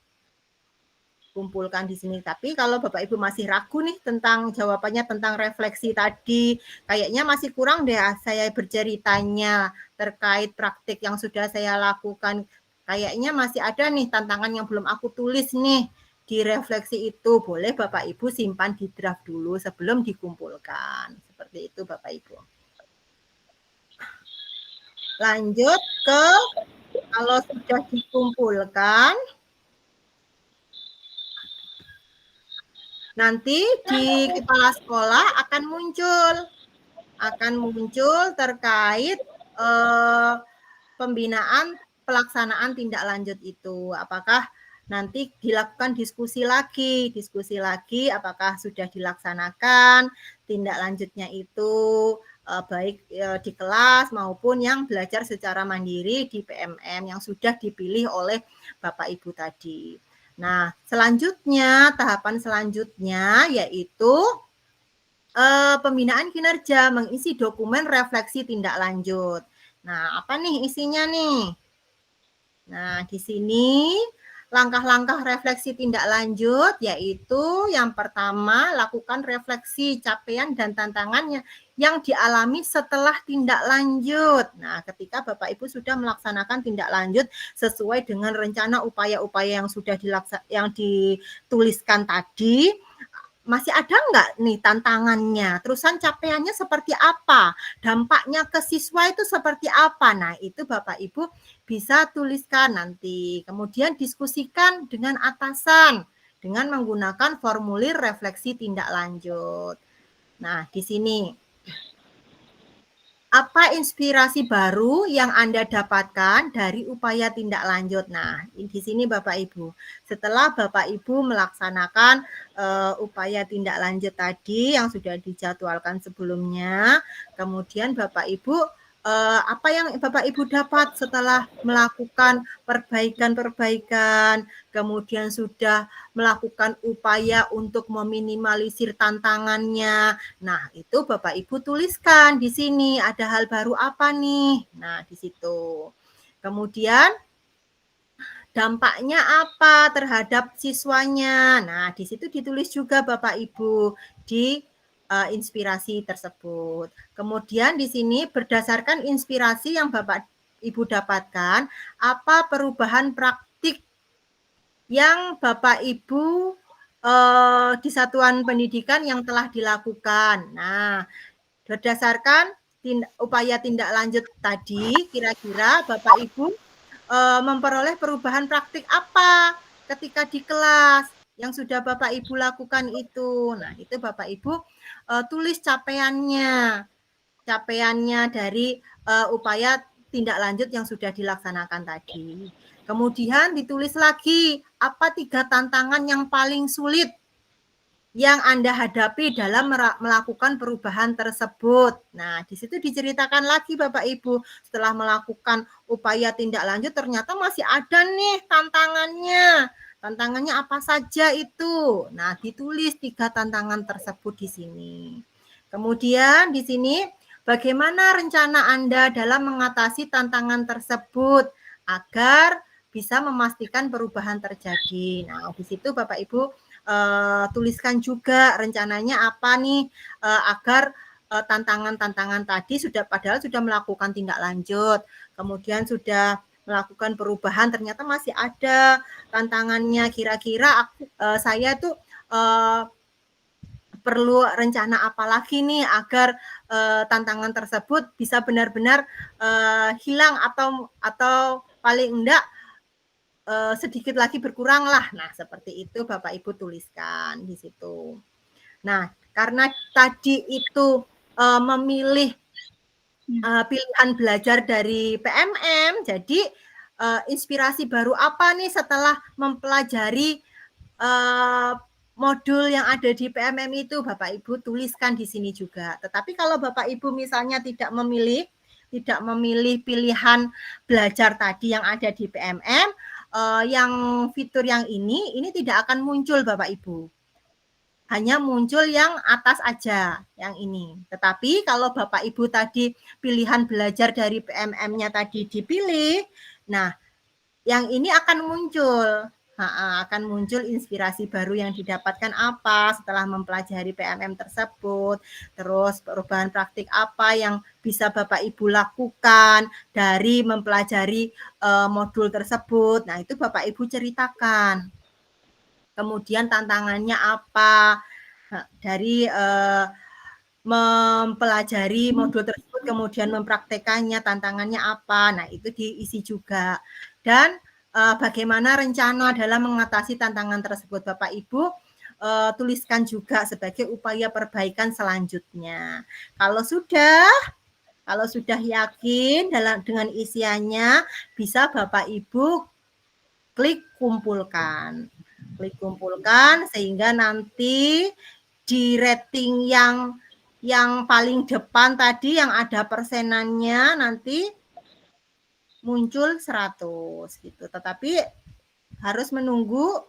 di sini. Tapi kalau Bapak Ibu masih ragu nih tentang jawabannya tentang refleksi tadi, kayaknya masih kurang deh saya berceritanya terkait praktik yang sudah saya lakukan. Kayaknya masih ada nih tantangan yang belum aku tulis nih di refleksi itu. Boleh Bapak Ibu simpan di draft dulu sebelum dikumpulkan. Seperti itu Bapak Ibu. Lanjut ke kalau sudah dikumpulkan, nanti di kepala sekolah akan muncul terkait pembinaan pelaksanaan tindak lanjut itu. Apakah nanti dilakukan diskusi lagi apakah sudah dilaksanakan tindak lanjutnya itu baik di kelas maupun yang belajar secara mandiri di PMM yang sudah dipilih oleh Bapak Ibu tadi. Nah, tahapan selanjutnya yaitu pembinaan kinerja, mengisi dokumen refleksi tindak lanjut. Nah, apa nih isinya nih? Nah, di sini langkah-langkah refleksi tindak lanjut yaitu yang pertama lakukan refleksi capaian dan tantangannya yang dialami setelah tindak lanjut. Nah, ketika Bapak Ibu sudah melaksanakan tindak lanjut sesuai dengan rencana upaya-upaya yang dituliskan tadi, masih ada nggak nih tantangannya? Terusan capaiannya seperti apa? Dampaknya ke siswa itu seperti apa? Nah, itu Bapak Ibu bisa tuliskan nanti. Kemudian diskusikan dengan atasan dengan menggunakan formulir refleksi tindak lanjut. Nah, di sini apa inspirasi baru yang Anda dapatkan dari upaya tindak lanjut? Nah, di sini Bapak Ibu, setelah Bapak Ibu melaksanakan upaya tindak lanjut tadi yang sudah dijadwalkan sebelumnya, kemudian Bapak Ibu apa yang Bapak Ibu dapat setelah melakukan perbaikan-perbaikan, kemudian sudah melakukan upaya untuk meminimalisir tantangannya. Nah, itu Bapak Ibu tuliskan di sini ada hal baru apa nih. Nah, di situ. Kemudian dampaknya apa terhadap siswanya. Nah, di situ ditulis juga Bapak Ibu di inspirasi tersebut. Kemudian di sini berdasarkan inspirasi yang Bapak Ibu dapatkan, apa perubahan praktik yang Bapak Ibu di satuan pendidikan yang telah dilakukan. Nah, berdasarkan upaya tindak lanjut tadi, kira-kira Bapak Ibu memperoleh perubahan praktik apa ketika di kelas yang sudah Bapak Ibu lakukan itu. Nah, itu Bapak Ibu tulis capaiannya dari upaya tindak lanjut yang sudah dilaksanakan tadi. Kemudian ditulis lagi apa 3 tantangan yang paling sulit yang Anda hadapi dalam melakukan perubahan tersebut. Nah, di situ diceritakan lagi Bapak Ibu, setelah melakukan upaya tindak lanjut ternyata masih ada nih tantangannya. Tantangannya apa saja itu? Nah, ditulis 3 tantangan tersebut di sini. Kemudian di sini bagaimana rencana Anda dalam mengatasi tantangan tersebut agar bisa memastikan perubahan terjadi. Nah, di situ Bapak Ibu tuliskan juga rencananya apa nih agar tantangan-tantangan tadi padahal sudah melakukan tindak lanjut, kemudian sudah melakukan perubahan ternyata masih ada tantangannya. Kira-kira saya tuh perlu rencana apa lagi nih agar tantangan tersebut bisa benar-benar hilang atau paling enggak sedikit lagi berkurang lah. Nah, seperti itu Bapak Ibu tuliskan di situ. Nah, karena tadi itu memilih pilihan belajar dari PMM, jadi inspirasi baru apa nih setelah mempelajari modul yang ada di PMM itu Bapak Ibu tuliskan di sini juga. Tetapi kalau Bapak Ibu misalnya tidak memilih pilihan belajar tadi yang ada di PMM, yang fitur yang ini tidak akan muncul Bapak Ibu. Hanya muncul yang atas aja, yang ini. Tetapi kalau Bapak Ibu tadi pilihan belajar dari PMM-nya tadi dipilih, nah yang ini akan muncul. Akan muncul inspirasi baru yang didapatkan apa setelah mempelajari PMM tersebut, terus perubahan praktik apa yang bisa Bapak Ibu lakukan dari mempelajari modul tersebut. Nah, itu Bapak Ibu ceritakan. Kemudian tantangannya apa dari mempelajari modul tersebut, kemudian mempraktekannya, tantangannya apa. Nah, itu diisi juga. Dan bagaimana rencana dalam mengatasi tantangan tersebut Bapak Ibu tuliskan juga sebagai upaya perbaikan selanjutnya. Kalau sudah yakin dengan isiannya, bisa Bapak Ibu klik kumpulkan sehingga nanti di rating yang paling depan tadi yang ada persenannya nanti muncul 100 gitu. Tetapi harus menunggu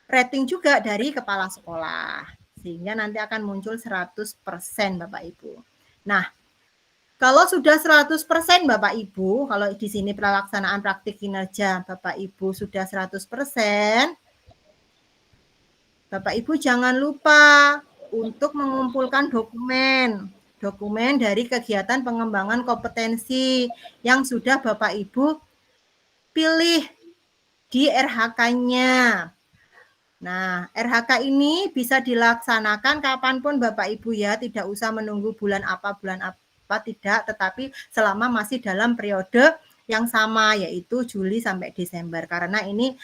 rating juga dari kepala sekolah sehingga nanti akan muncul 100% Bapak Ibu. Nah, kalau sudah 100% Bapak Ibu, kalau di sini pelaksanaan praktik kinerja Bapak Ibu sudah 100%, Bapak Ibu jangan lupa untuk mengumpulkan dokumen dari kegiatan pengembangan kompetensi yang sudah Bapak Ibu pilih di RHK-nya. Nah, RHK ini bisa dilaksanakan kapanpun Bapak Ibu ya, tidak usah menunggu bulan apa tidak, tetapi selama masih dalam periode yang sama yaitu Juli sampai Desember karena ini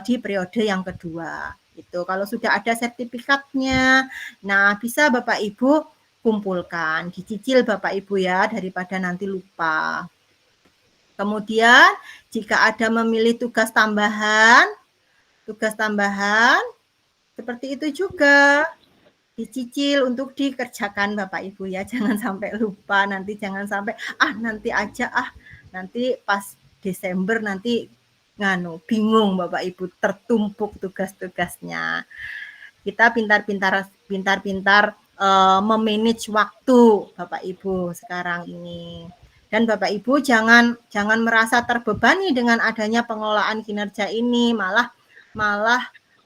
di periode yang kedua. Itu kalau sudah ada sertifikatnya, nah bisa Bapak Ibu kumpulkan, dicicil Bapak Ibu ya daripada nanti lupa. Kemudian jika ada memilih tugas tambahan seperti itu juga dicicil untuk dikerjakan Bapak Ibu ya, jangan sampai lupa, nanti jangan sampai nanti aja nanti pas Desember nanti bingung Bapak Ibu, tertumpuk tugas-tugasnya. Kita pintar-pintar memanage waktu Bapak Ibu sekarang ini. Dan Bapak Ibu jangan merasa terbebani dengan adanya pengelolaan kinerja ini, malah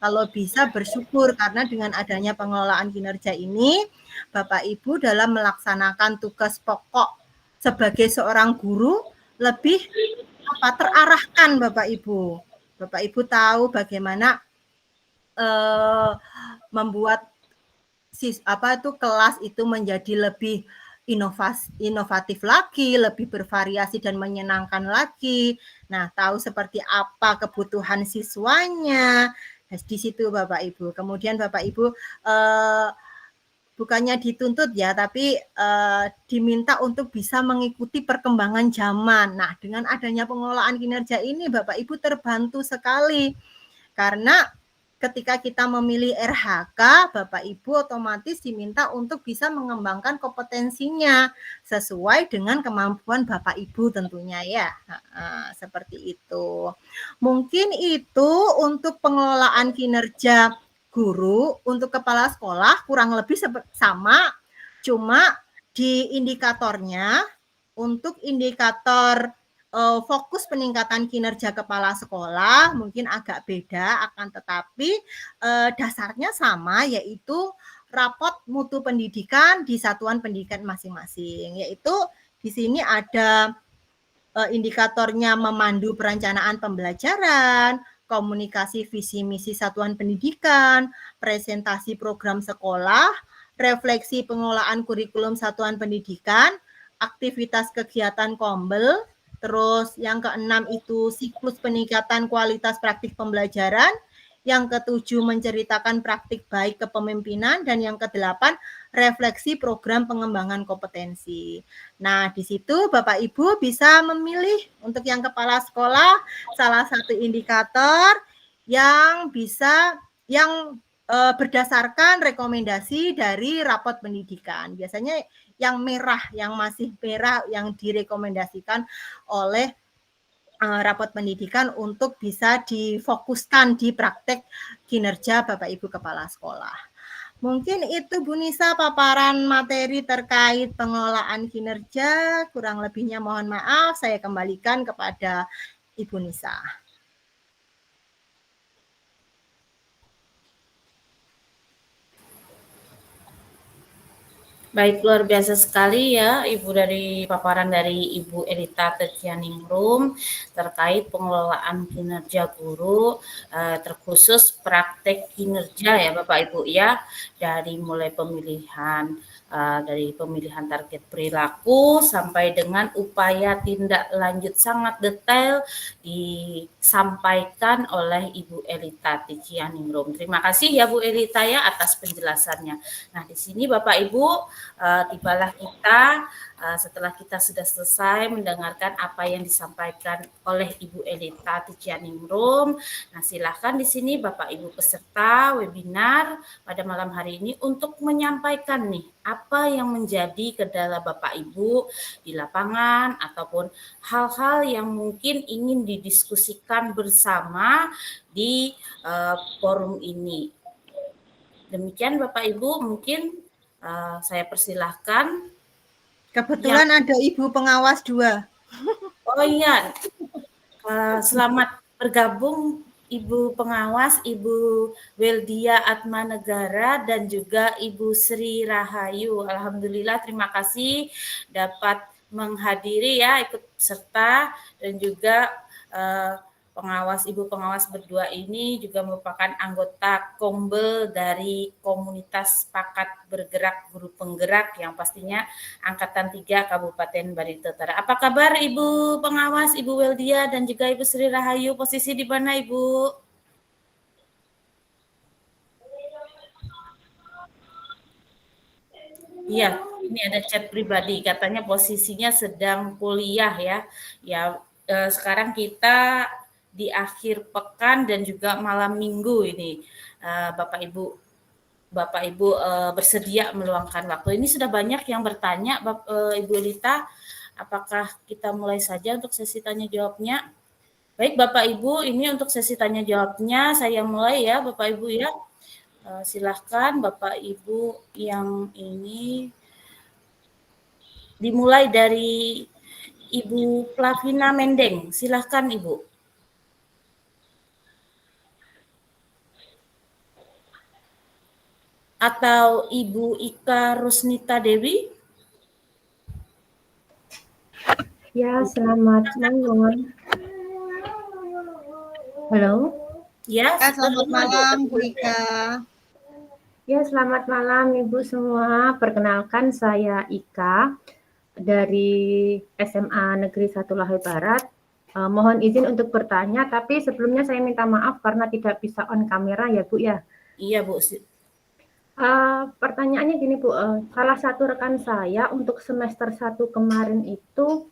kalau bisa bersyukur karena dengan adanya pengelolaan kinerja ini Bapak Ibu dalam melaksanakan tugas pokok sebagai seorang guru lebih terarahkan Bapak Ibu. Bapak Ibu tahu bagaimana membuat kelas itu menjadi lebih inovatif lagi, lebih bervariasi dan menyenangkan lagi. Nah, tahu seperti apa kebutuhan siswanya. Nah, di situ Bapak Ibu. Kemudian Bapak Ibu bukannya dituntut ya, tapi diminta untuk bisa mengikuti perkembangan zaman. Nah, dengan adanya pengelolaan kinerja ini Bapak Ibu terbantu sekali. Karena ketika kita memilih RHK, Bapak Ibu otomatis diminta untuk bisa mengembangkan kompetensinya sesuai dengan kemampuan Bapak Ibu tentunya ya. Seperti itu. Mungkin itu untuk pengelolaan kinerja guru, untuk kepala sekolah kurang lebih sama, cuma di indikatornya untuk indikator fokus peningkatan kinerja kepala sekolah mungkin agak beda, akan tetapi dasarnya sama, yaitu rapot mutu pendidikan di satuan pendidikan masing-masing. Yaitu di sini ada indikatornya memandu perencanaan pembelajaran, komunikasi visi misi satuan pendidikan, presentasi program sekolah, refleksi pengelolaan kurikulum satuan pendidikan, aktivitas kegiatan kombel, terus yang keenam itu siklus peningkatan kualitas praktik pembelajaran, yang ketujuh menceritakan praktik baik kepemimpinan, dan yang kedelapan refleksi program pengembangan kompetensi. Nah, di situ Bapak Ibu bisa memilih untuk yang kepala sekolah salah satu indikator yang bisa berdasarkan rekomendasi dari rapot pendidikan. Biasanya yang merah, yang masih merah yang direkomendasikan oleh rapot pendidikan untuk bisa difokuskan di praktek kinerja Bapak Ibu Kepala Sekolah. Mungkin itu Bu Nisa paparan materi terkait pengelolaan kinerja, kurang lebihnya mohon maaf, saya kembalikan kepada Ibu Nisa. Baik, luar biasa sekali ya Ibu dari paparan dari Ibu Elita Tetianingrum terkait pengelolaan kinerja guru, terkhusus praktek kinerja ya Bapak Ibu ya, dari mulai pemilihan dari pemilihan target perilaku sampai dengan upaya tindak lanjut sangat detail disampaikan oleh Ibu Elita Tetianingrum. Terima kasih ya Bu Elita ya atas penjelasannya. Nah, di sini Bapak Ibu tibalah kita setelah kita sudah selesai mendengarkan apa yang disampaikan oleh Ibu Elita Tetianingrum. Nah, silahkan di sini Bapak Ibu peserta webinar pada malam hari ini untuk menyampaikan nih apa yang menjadi kendala Bapak Ibu di lapangan ataupun hal-hal yang mungkin ingin didiskusikan bersama di forum ini. Demikian Bapak Ibu, mungkin saya persilahkan. Kebetulan ada Ibu pengawas 2. Oh iya, selamat bergabung Ibu pengawas, Ibu Weldia Atmanegara dan juga Ibu Sri Rahayu. Alhamdulillah, terima kasih dapat menghadiri ya, ikut serta, dan juga Ibu pengawas berdua ini juga merupakan anggota Kombel dari komunitas Pakat Bergerak Guru Penggerak yang pastinya Angkatan 3 Kabupaten Barito Utara. Apa kabar Ibu pengawas, Ibu Weldia dan juga Ibu Sri Rahayu? Posisi di mana Ibu? Iya, ini ada chat pribadi, katanya posisinya sedang kuliah ya. Ya, sekarang kita di akhir pekan dan juga malam minggu ini, Bapak Ibu bersedia meluangkan waktu. Ini sudah banyak yang bertanya, Ibu Elita, apakah kita mulai saja untuk sesi tanya jawabnya? Baik Bapak Ibu, ini untuk sesi tanya jawabnya saya mulai ya Bapak Ibu ya. Silahkan Bapak Ibu yang ini dimulai dari Ibu Flavina Mendeng. Silahkan Ibu. Atau Ibu Ika Rusnita Dewi? Ya, selamat malam. Halo? Ya, Selamat malam Bu Ika. Ya, selamat malam Ibu semua. Perkenalkan saya Ika dari SMA Negeri 1 Lahai Barat. Mohon izin untuk bertanya, tapi sebelumnya saya minta maaf karena tidak bisa on kamera ya Bu ya. Iya Bu. Pertanyaannya gini Bu, salah satu rekan saya untuk semester 1 kemarin itu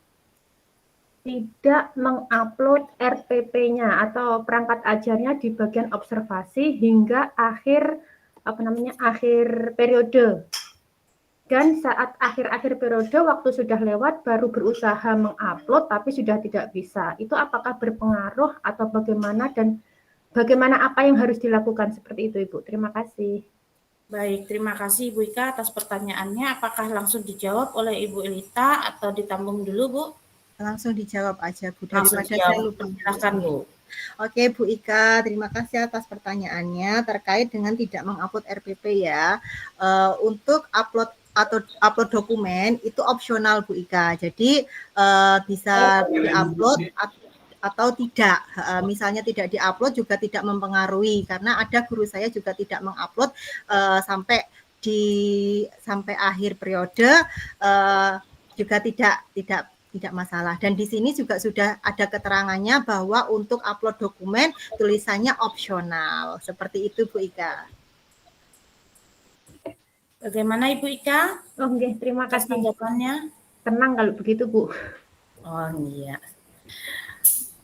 tidak mengupload RPP-nya atau perangkat ajarnya di bagian observasi hingga akhir periode. Dan saat akhir-akhir periode waktu sudah lewat baru berusaha mengupload tapi sudah tidak bisa. Itu apakah berpengaruh atau bagaimana dan bagaimana apa yang harus dilakukan seperti itu Ibu? Terima kasih. Baik, terima kasih Ibu Ika atas pertanyaannya. Apakah langsung dijawab oleh Ibu Elita atau ditambung dulu Bu? Langsung dijawab aja Bu, Langsung daripada saya dijawab. lupa. Silakan Bu. Oke Bu Ika, terima kasih atas pertanyaannya terkait dengan tidak mengupload RPP ya. Untuk upload dokumen itu opsional Bu Ika, jadi bisa diupload atau tidak. Misalnya tidak diupload juga tidak mempengaruhi, karena ada guru saya juga tidak mengupload sampai akhir periode juga tidak masalah. Dan di sini juga sudah ada keterangannya bahwa untuk upload dokumen tulisannya opsional. Seperti itu Bu Ika. Bagaimana Ibu Ika? Oke, terima Atas kasih. tanggapannya? Tenang kalau begitu Bu. Oh iya.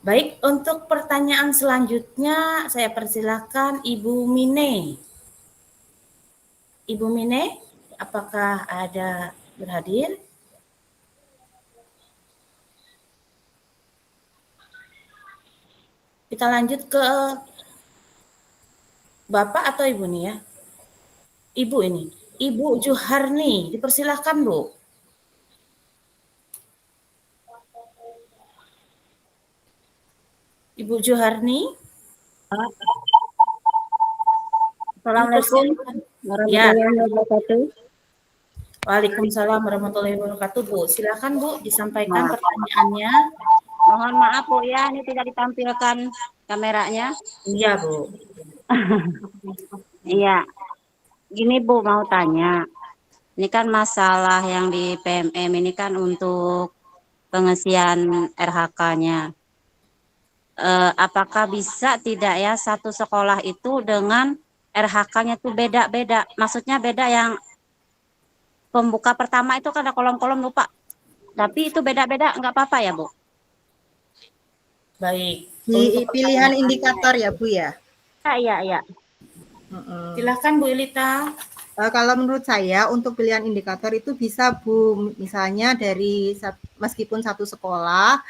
Baik, untuk pertanyaan selanjutnya saya persilakan Ibu Mine. Ibu Mine, apakah ada berhadir? Kita lanjut ke Bapak atau Ibu nih ya? Ibu ini. Ibu Juharni, dipersilahkan Bu. Ibu Juharni. Assalamualaikum warahmatullahi wabarakatuh. Waalaikumsalam warahmatullahi wabarakatuh Bu. Silakan Bu disampaikan pertanyaannya. Mohon maaf Bu ya, ini tidak ditampilkan kameranya. Iya Bu. Iya. Gini Bu, mau tanya. Ini kan masalah yang di PMM ini kan untuk pengisian RH-nya. Apakah bisa tidak ya satu sekolah itu dengan RH-nya itu beda-beda? Maksudnya beda yang pembuka pertama itu kan ada kolom-kolom lupa. Tapi itu beda-beda, nggak apa-apa ya Bu? Baik. Di pilihan indikator ya Bu ya. Iya. Silakan Bu Elita. Kalau menurut saya untuk pilihan indikator itu bisa Bu, misalnya dari meskipun satu sekolah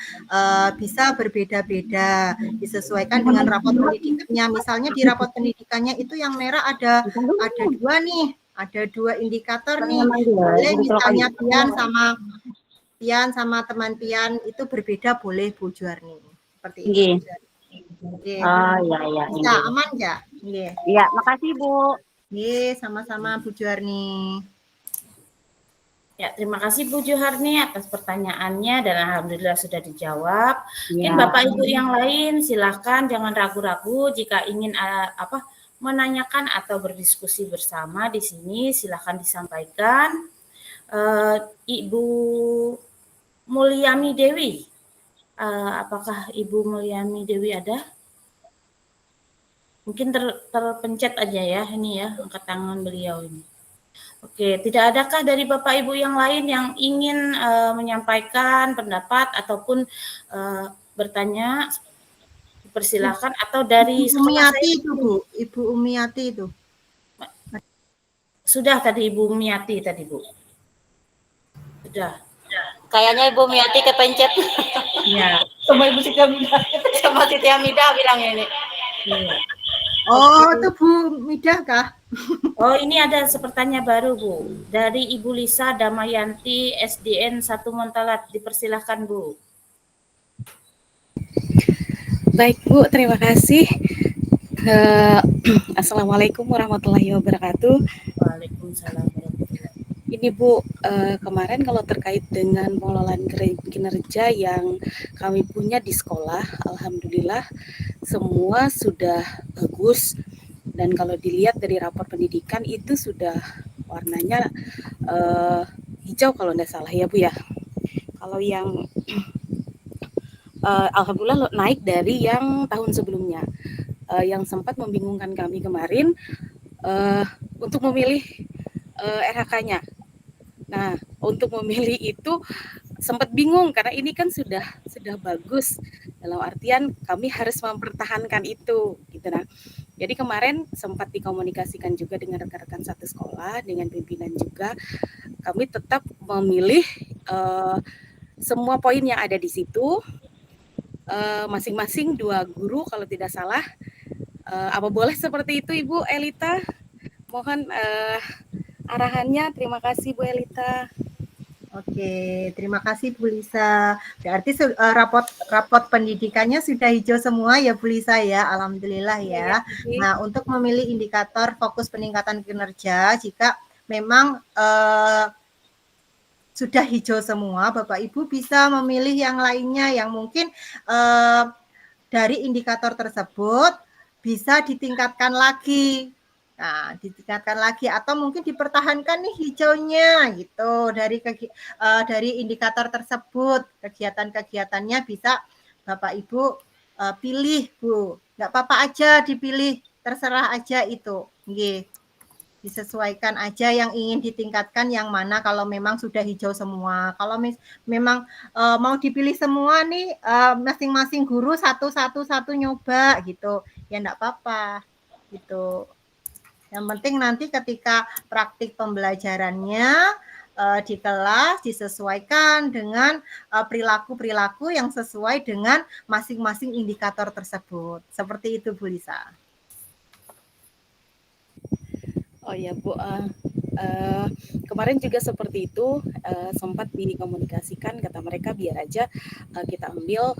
bisa berbeda-beda, disesuaikan dengan rapot pendidikannya. Misalnya di rapot pendidikannya itu yang merah ada dua nih, ada dua indikator nih. Boleh misalnya Pian sama teman Pian itu berbeda, boleh Bu Juarni. Seperti itu. Oh iya. Bisa aman nggak? Iya, makasih Bu. Sama-sama Bu Juarni. Ya, terima kasih Bu Juharni atas pertanyaannya dan alhamdulillah sudah dijawab. Mungkin Bapak Ibu yang lain silakan jangan ragu-ragu jika ingin menanyakan atau berdiskusi bersama di sini silakan disampaikan. Ibu Mulyami Dewi, apakah Ibu Mulyami Dewi ada? Mungkin terpencet aja ya, ini ya, angkat tangan beliau ini. Oke, tidak adakah dari Bapak Ibu yang lain yang ingin menyampaikan pendapat ataupun bertanya? Persilakan atau dari Ibu Umiati itu Bu, Ibu Umiati itu. Sudah tadi Ibu Umiati tadi Bu. Sudah. Kayaknya Ibu Miati kepencet. Iya. Sama Ibu Siti Hamidah. Sama Siti Hamidah bilangnya ini. Iya. Oh, itu Bu Midah kah? Oh, ini ada pertanyaan baru Bu. Dari Ibu Lisa Damayanti SDN 1 Montalat. Dipersilahkan Bu. Baik Bu, terima kasih. Assalamualaikum warahmatullahi wabarakatuh. Waalaikumsalam warahmatullahi wabarakatuh. Ini Bu, kemarin kalau terkait dengan pengelolaan kinerja yang kami punya di sekolah, alhamdulillah semua sudah bagus. Dan kalau dilihat dari rapor pendidikan itu sudah warnanya hijau kalau tidak salah ya Bu ya. Kalau yang alhamdulillah naik dari yang tahun sebelumnya. Yang sempat membingungkan kami kemarin untuk memilih RHK-nya. Nah, untuk memilih itu sempat bingung karena ini kan sudah bagus, dalam artian kami harus mempertahankan itu gitu. Nah, jadi kemarin sempat dikomunikasikan juga dengan rekan-rekan satu sekolah, dengan pimpinan juga, kami tetap memilih semua poin yang ada di situ, masing-masing 2 guru kalau tidak salah. Apa boleh seperti itu Ibu Elita? Mohon arahannya. Terima kasih Bu Elita. Oke, terima kasih Bu Lisa. Berarti rapot pendidikannya sudah hijau semua ya Bu Lisa ya, alhamdulillah ya. Nah, untuk memilih indikator fokus peningkatan kinerja, jika memang sudah hijau semua, Bapak Ibu bisa memilih yang lainnya yang mungkin dari indikator tersebut bisa ditingkatkan lagi. Nah, ditingkatkan lagi atau mungkin dipertahankan nih hijaunya gitu dari indikator tersebut. Kegiatan-kegiatannya bisa Bapak Ibu pilih Bu. Enggak apa-apa aja dipilih, terserah aja itu. Nggih. Disesuaikan aja yang ingin ditingkatkan yang mana kalau memang sudah hijau semua. Kalau memang mau dipilih semua nih masing-masing guru satu nyoba gitu. Ya enggak apa-apa gitu. Yang penting nanti ketika praktik pembelajarannya di kelas disesuaikan dengan perilaku-perilaku yang sesuai dengan masing-masing indikator tersebut. Seperti itu Bu Lisa. Oh ya Bu, kemarin juga seperti itu, sempat dikomunikasikan, kata mereka biar aja kita ambil,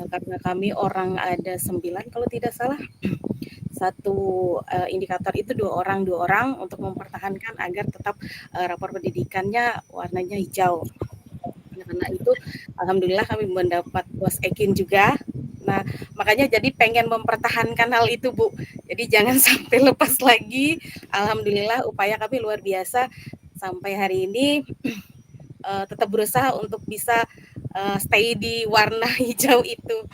karena kami orang ada 9 kalau tidak salah, satu indikator itu 2 orang untuk mempertahankan agar tetap rapor pendidikannya warnanya hijau. Karena itu alhamdulillah kami mendapat bos Ekin juga. Nah, makanya jadi pengen mempertahankan hal itu Bu. Jadi jangan sampai lepas lagi. Alhamdulillah upaya kami luar biasa sampai hari ini tetap berusaha untuk bisa stay di warna hijau itu.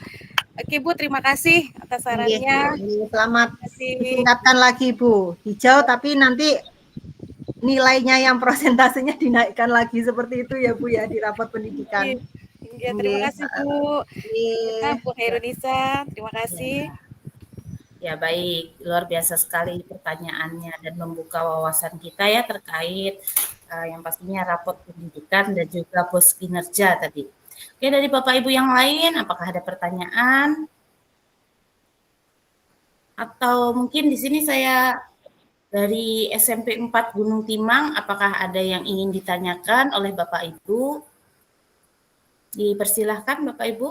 Oke Bu, terima kasih atas sarannya. Selamat ditingkatkan lagi Bu. Hijau tapi nanti nilainya yang prosentasenya dinaikkan lagi seperti itu ya Bu ya di rapat pendidikan. Ya, terima kasih Bu. Bu Herunisa, terima kasih. Ya baik, luar biasa sekali pertanyaannya dan membuka wawasan kita ya terkait yang pastinya rapot pendidikan dan juga pos kinerja tadi. Oke, dari Bapak Ibu yang lain, apakah ada pertanyaan? Atau mungkin di sini saya dari SMP 4 Gunung Timang, apakah ada yang ingin ditanyakan oleh Bapak Ibu? Dipersilahkan Bapak Ibu.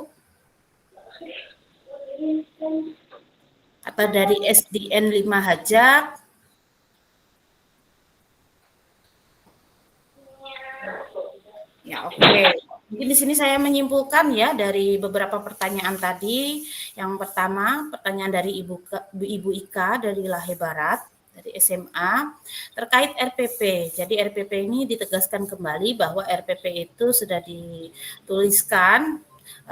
Atau dari SDN 5 Hajak. Ya, oke. Mungkin di sini saya menyimpulkan ya dari beberapa pertanyaan tadi. Yang pertama, pertanyaan dari Ibu Ika dari Lahai Barat, dari SMA, terkait RPP. Jadi RPP ini ditegaskan kembali bahwa RPP itu sudah dituliskan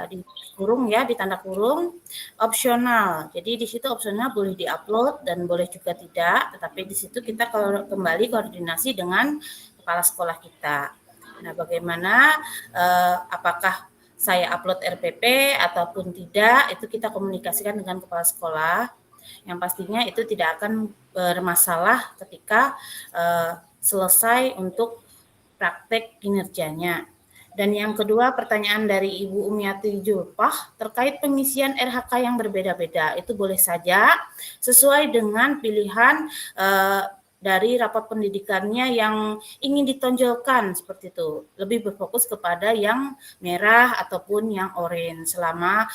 di kurung ya, di tanda kurung, opsional. Jadi di situ opsional boleh diupload dan boleh juga tidak, tetapi di situ kita kembali koordinasi dengan kepala sekolah kita. Nah, bagaimana apakah saya upload RPP ataupun tidak, itu kita komunikasikan dengan kepala sekolah. Yang pastinya itu tidak akan bermasalah ketika selesai untuk praktek kinerjanya. Dan yang kedua, pertanyaan dari Ibu Umiati Julpah terkait pengisian RHK yang berbeda-beda. Itu boleh saja sesuai dengan pilihan dari rapat pendidikannya yang ingin ditonjolkan seperti itu. Lebih berfokus kepada yang merah ataupun yang oranye selama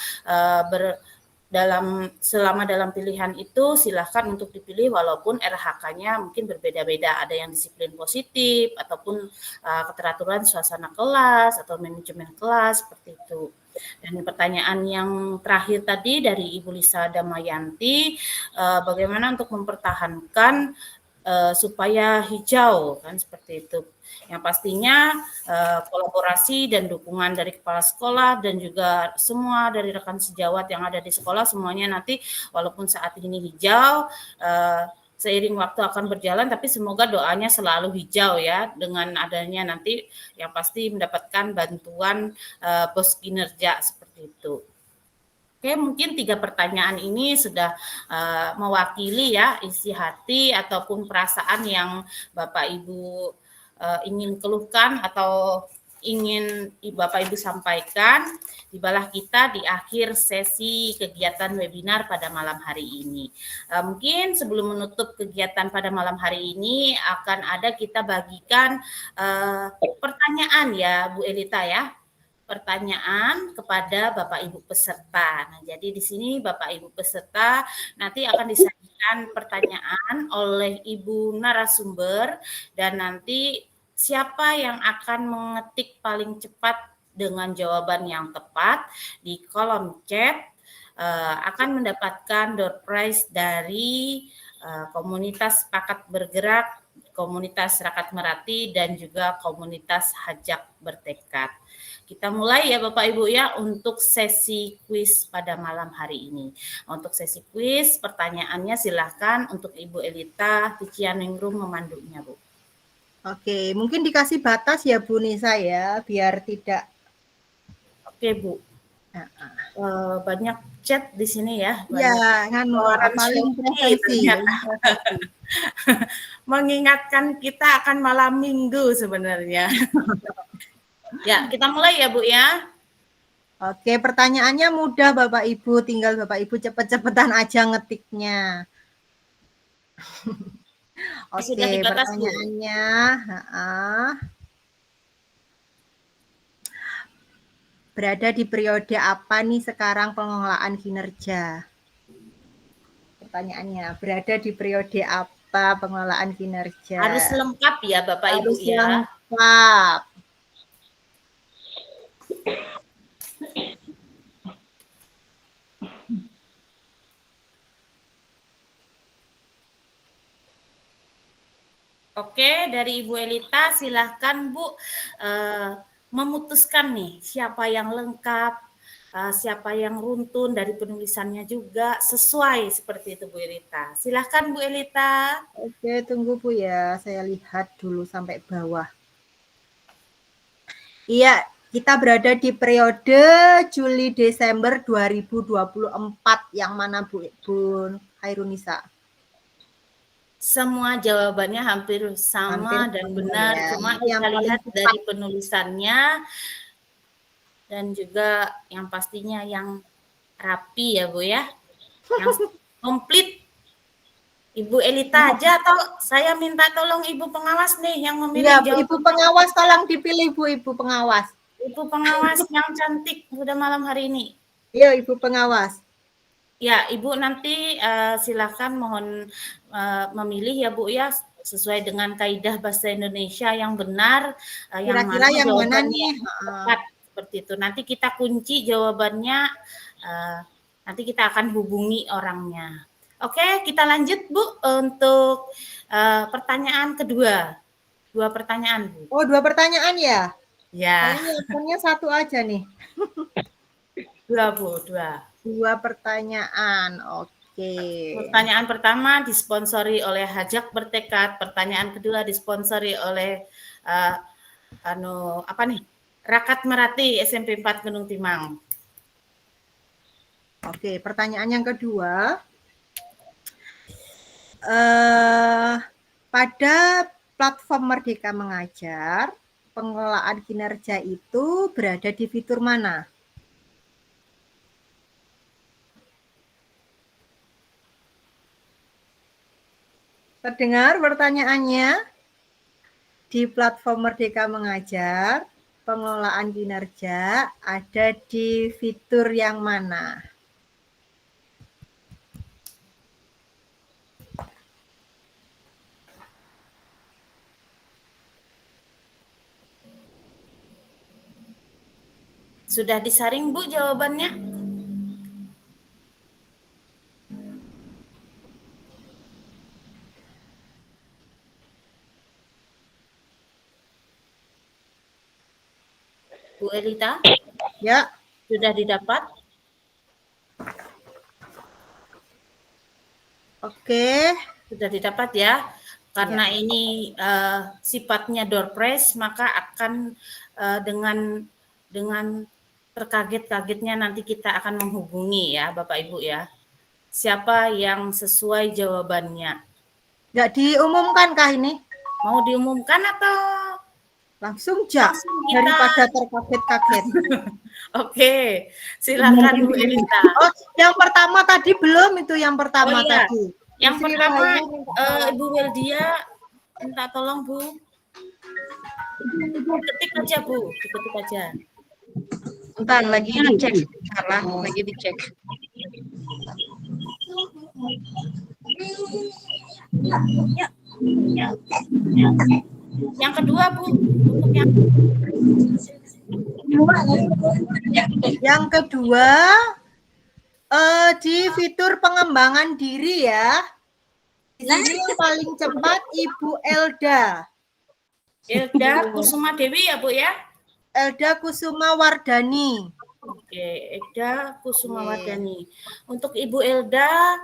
selama dalam pilihan itu silahkan untuk dipilih walaupun RHK-nya mungkin berbeda-beda. Ada yang disiplin positif ataupun keteraturan suasana kelas atau manajemen kelas seperti itu. Dan pertanyaan yang terakhir tadi dari Ibu Lisa Damayanti, bagaimana untuk mempertahankan supaya hijau kan seperti itu. Yang pastinya kolaborasi dan dukungan dari kepala sekolah dan juga semua dari rekan sejawat yang ada di sekolah semuanya nanti walaupun saat ini hijau seiring waktu akan berjalan tapi semoga doanya selalu hijau ya dengan adanya nanti yang pasti mendapatkan bantuan pos kinerja seperti itu. Oke, mungkin 3 pertanyaan ini sudah mewakili ya isi hati ataupun perasaan yang Bapak Ibu ingin keluhkan atau ingin Bapak Ibu sampaikan. Tibalah kita di akhir sesi kegiatan webinar pada malam hari ini. Mungkin sebelum menutup kegiatan pada malam hari ini akan ada kita bagikan pertanyaan ya Bu Elita ya. Pertanyaan kepada Bapak Ibu peserta. Nah, jadi di sini Bapak Ibu peserta nanti akan disajikan pertanyaan oleh Ibu narasumber dan nanti siapa yang akan mengetik paling cepat dengan jawaban yang tepat di kolom chat akan mendapatkan door prize dari komunitas Sepakat Bergerak, komunitas Rakat Merati dan juga komunitas Hajak Bertekad. Kita mulai ya Bapak Ibu ya untuk sesi kuis pada malam hari ini. Untuk sesi kuis pertanyaannya silahkan untuk Ibu Elita Ticianingrum memandunya Bu. Oke, mungkin dikasih batas ya Bu Nisa ya, biar tidak. Oke Bu. Banyak chat di sini ya. Ya, nganu paling presensi. Mengingatkan kita akan malam minggu sebenarnya. Ya, kita mulai ya Bu ya. Oke, pertanyaannya mudah Bapak Ibu, tinggal Bapak Ibu cepet-cepetan aja ngetiknya. Oke, pertanyaannya. Berada di periode apa nih sekarang pengelolaan kinerja? Pertanyaannya, berada di periode apa pengelolaan kinerja? Harus lengkap ya Bapak Ibu Harus ya. lengkap. Oke, dari Ibu Elita silahkan Bu memutuskan nih siapa yang lengkap, siapa yang runtun dari penulisannya juga sesuai seperti itu Bu Elita. Silahkan Bu Elita. Oke, tunggu Bu ya, saya lihat dulu sampai bawah. Iya, kita berada di periode Juli-Desember 2024 yang mana Bu Hairunisa? Semua jawabannya hampir sama dan benar, ya. cuma kita lihat dari penulisannya dan juga yang pastinya yang rapi ya Bu ya, yang komplit. Ibu Elita aja atau saya minta tolong Ibu pengawas nih yang memilih ya, jawaban. Ibu pengawas tolong dipilih Bu, Ibu pengawas. Ibu pengawas yang cantik pada malam hari ini. Iya, Ibu pengawas. Ya, Ibu nanti silakan mohon memilih ya Bu ya sesuai dengan kaidah bahasa Indonesia yang benar Kira-kira yang mana nih? Tepat seperti itu. Nanti kita kunci jawabannya nanti kita akan hubungi orangnya. Oke, kita lanjut Bu untuk pertanyaan kedua. 2 pertanyaan Bu. Oh, 2 pertanyaan ya? Ya. Kayaknya satu aja nih. 2 Bu, 2. 2 pertanyaan, oke. Pertanyaan pertama disponsori oleh Hajak Bertekad. Pertanyaan kedua disponsori oleh Rakat Merati SMP 4 Gunung Timang. Oke, pertanyaan yang kedua. Pada platform Merdeka Mengajar, pengelolaan kinerja itu berada di fitur mana? Terdengar pertanyaannya? Di platform Merdeka Mengajar, pengelolaan kinerja ada di fitur yang mana? Sudah disaring Bu jawabannya? Bu Elita, Ya, sudah didapat? oke. Sudah didapat ya. Karena ini sifatnya door prize, maka akan dengan terkaget-kagetnya nanti kita akan menghubungi ya Bapak Ibu ya. Siapa yang sesuai jawabannya? Nggak diumumkan kah ini? Mau diumumkan atau Langsung ja, langsung kita? daripada terkaget-kaget. Oke, silakan Bu Elita. Oh, yang pertama tadi belum itu yang pertama Oh iya, tadi. yang Sri pertama Rahayu minta Ibu Weldia minta tolong Bu. Ketik aja Bu, diketik aja. Bentar, lagi dicek. Salah, lagi dicek. Yang kedua Bu, untuk Yang kedua di fitur pengembangan diri ya. Di sini yang paling cepat Ibu Elda. Elda Kusuma Dewi ya Bu ya? Elda Kusuma Wardani. Oke, Elda Kusuma Wardani. Untuk Ibu Elda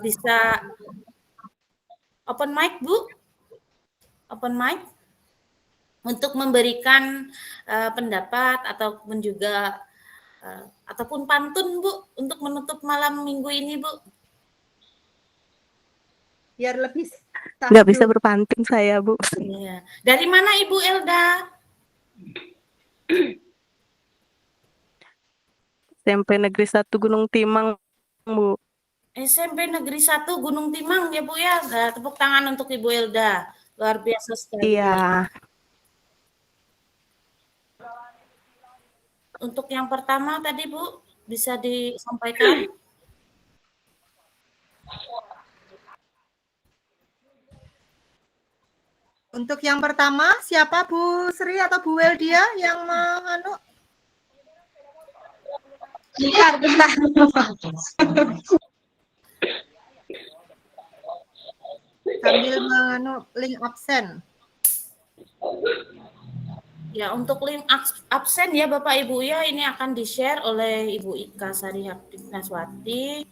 bisa open mic Bu? Open mic untuk memberikan pendapat ataupun juga ataupun pantun Bu untuk menutup malam minggu ini Bu. Biar lebih Nggak bisa berpantun saya, Bu. Iya. Dari mana Ibu Elda? SMP Negeri 1 Gunung Timang, Bu. SMP Negeri 1 Gunung Timang ya Bu ya. Nah, tepuk tangan untuk Ibu Elda. Luar biasa sekali. Iya. Untuk yang pertama tadi Bu, bisa disampaikan? Untuk yang pertama siapa Bu Sri atau Bu Weldia yang menganu? Bentar. Sambil menganu link absen. Ya, untuk link absen ya Bapak Ibu ya, ini akan di-share oleh Ibu Ika Sarihapti. Nanti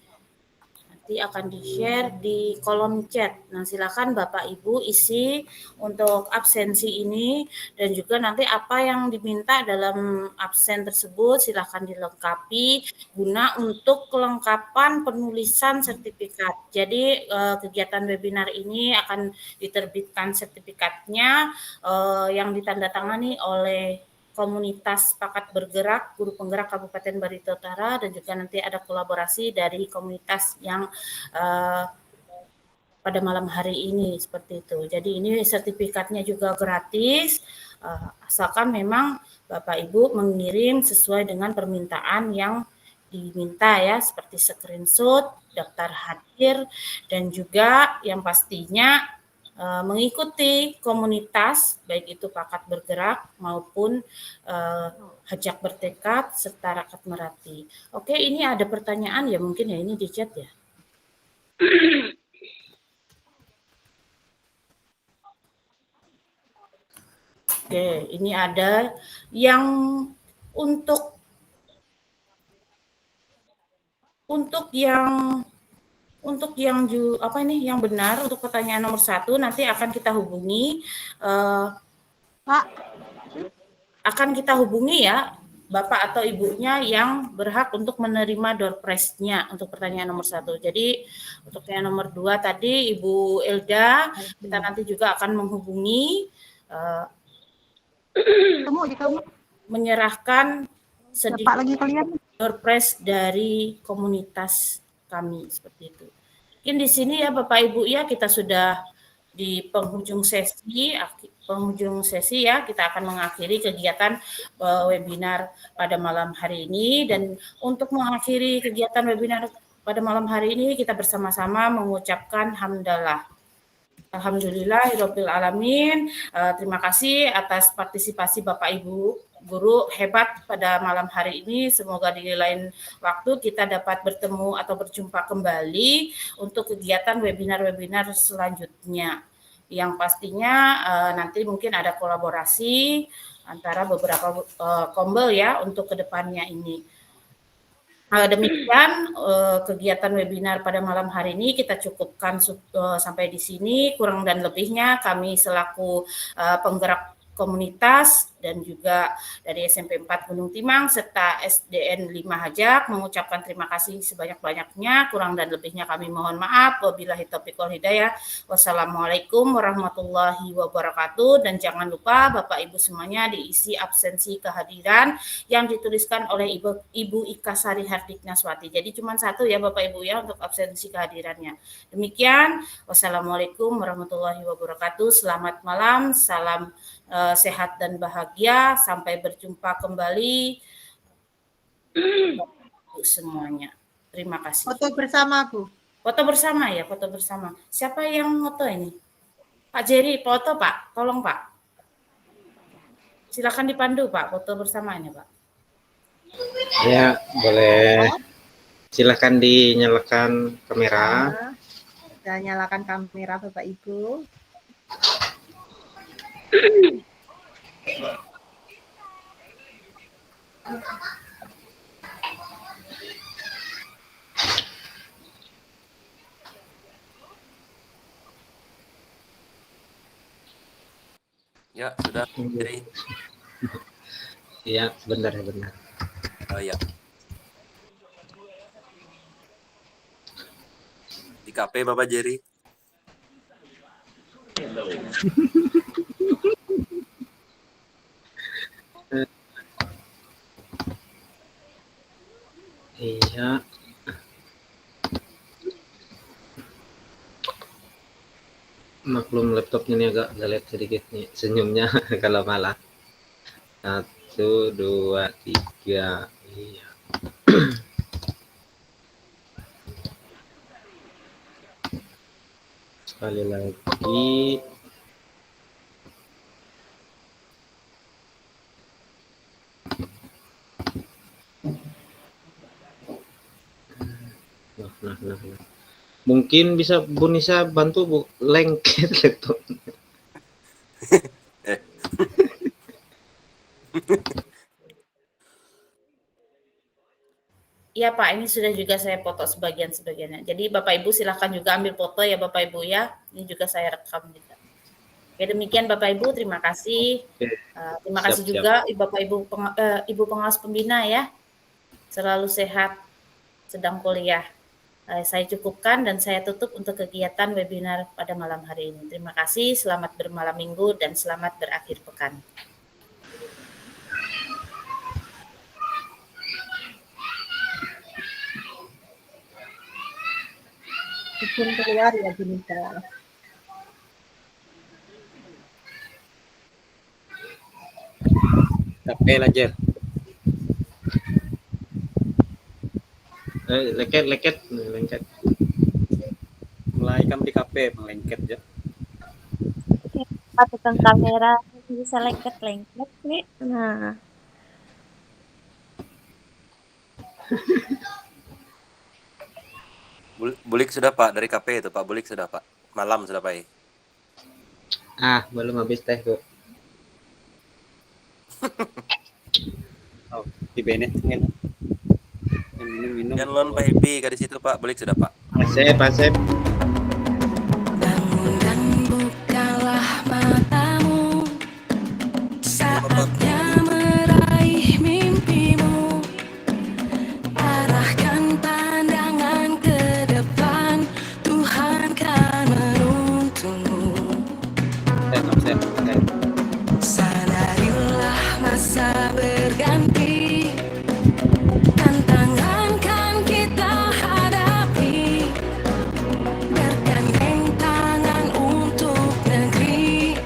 akan di-share di kolom chat. Nah, silakan Bapak Ibu isi untuk absensi ini dan juga nanti apa yang diminta dalam absen tersebut silakan dilengkapi guna untuk kelengkapan penulisan sertifikat. Jadi kegiatan webinar ini akan diterbitkan sertifikatnya yang ditandatangani oleh komunitas Pakat Bergerak Guru Penggerak Kabupaten Barito Utara dan juga nanti ada kolaborasi dari komunitas yang pada malam hari ini seperti itu. Jadi ini sertifikatnya juga gratis asalkan memang Bapak Ibu mengirim sesuai dengan permintaan yang diminta ya, seperti screenshot, daftar hadir dan juga yang pastinya mengikuti komunitas baik itu Pakat Bergerak maupun Hajak Bertekad serta Rakat Merati. Oke, ini ada pertanyaan ya mungkin ya ini di chat ya. Oke, ini ada yang untuk yang benar untuk pertanyaan nomor 1 nanti akan kita hubungi Pak. Akan kita hubungi ya Bapak atau Ibunya yang berhak untuk menerima door prize-nya untuk pertanyaan nomor 1. Jadi untuk yang nomor 2 tadi Ibu Elda kita nanti juga akan menghubungi menyerahkan sedikit door prize dari komunitas kami seperti itu. Mungkin di sini ya Bapak Ibu ya kita sudah di penghujung sesi ya kita akan mengakhiri kegiatan webinar pada malam hari ini dan untuk mengakhiri kegiatan webinar pada malam hari ini kita bersama-sama mengucapkan hamdalah. Alhamdulillahirabbil alamin. Terima kasih atas partisipasi Bapak Ibu guru hebat pada malam hari ini. Semoga di lain waktu kita dapat bertemu atau berjumpa kembali untuk kegiatan webinar-webinar selanjutnya. Yang pastinya nanti mungkin ada kolaborasi antara beberapa kombel ya untuk kedepannya ini. Demikian kegiatan webinar pada malam hari ini kita cukupkan sampai di sini. Kurang dan lebihnya kami selaku penggerak komunitas dan juga dari SMP 4 Gunung Timang serta SDN 5 Hajak mengucapkan terima kasih sebanyak-banyaknya. Kurang dan lebihnya kami mohon maaf. Wabillahi taufiq wal hidayah. Wassalamualaikum warahmatullahi wabarakatuh. Dan jangan lupa Bapak Ibu semuanya diisi absensi kehadiran yang dituliskan oleh Ibu Ika Sari Hardiknaswati. Jadi cuma satu ya Bapak Ibu ya untuk absensi kehadirannya. Demikian. Wassalamualaikum warahmatullahi wabarakatuh. Selamat malam. Salam sehat dan bahagia. Sampai berjumpa kembali semuanya. Terima kasih. Foto bersama, Bu. Foto bersama ya, foto bersama. Siapa yang foto ini? Pak Jerry, foto Pak. Tolong Pak. Silakan dipandu Pak, foto bersama ini Pak. Ya, boleh. Silakan dinyalakan kamera. Kita nyalakan kamera Bapak Ibu. Ya, sudah. Jadi, Iya, benar benar. ya. Di KP Bapak Jerry. Iya. Maklum laptopnya ini agak gelap sedikit nih senyumnya kalau malah. 1, 2, 3. Iya. Sekali lagi. Nah. Mungkin bisa Bu Nisa bantu Bu lengket laptop. Iya Pak, ini sudah juga saya foto sebagiannya. Jadi Bapak Ibu silahkan juga ambil foto ya Bapak Ibu ya. Ini juga saya rekam juga. Oke, demikian Bapak Ibu, terima kasih. Terima kasih juga Bapak Ibu pengawas pembina ya. Selalu sehat, sedang kuliah. Saya cukupkan dan saya tutup untuk kegiatan webinar pada malam hari ini. Terima kasih, selamat bermalam minggu dan selamat berakhir pekan. Izin keluar ya Bu Nisa. KP Lajer. Lengket. Mulai kami di KP melengket ya. Tukang kamera bisa lengket nih. Nah. Bulik sudah Pak dari KP itu Pak. Bulik sudah Pak. Malam sudah Pak. Belum habis teh Bu. Oh, di Bennett kan. Minum. Jangan Pak Ibi di situ Pak. Bulik sudah Pak. Asep. Bangun dan bukalah matamu, saatnya meraih mimpimu. Arahkan pandangan ke depan, Tuhan kan menuntunmu. Sadarilah masa berganti, tantangan kan kita hadapi. Bergandeng tangan untuk negeri,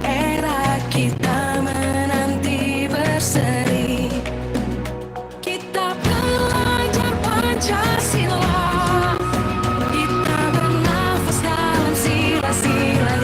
era kita menanti berseri. Kita belajar Pancasila, kita bernafas dalam sila-sila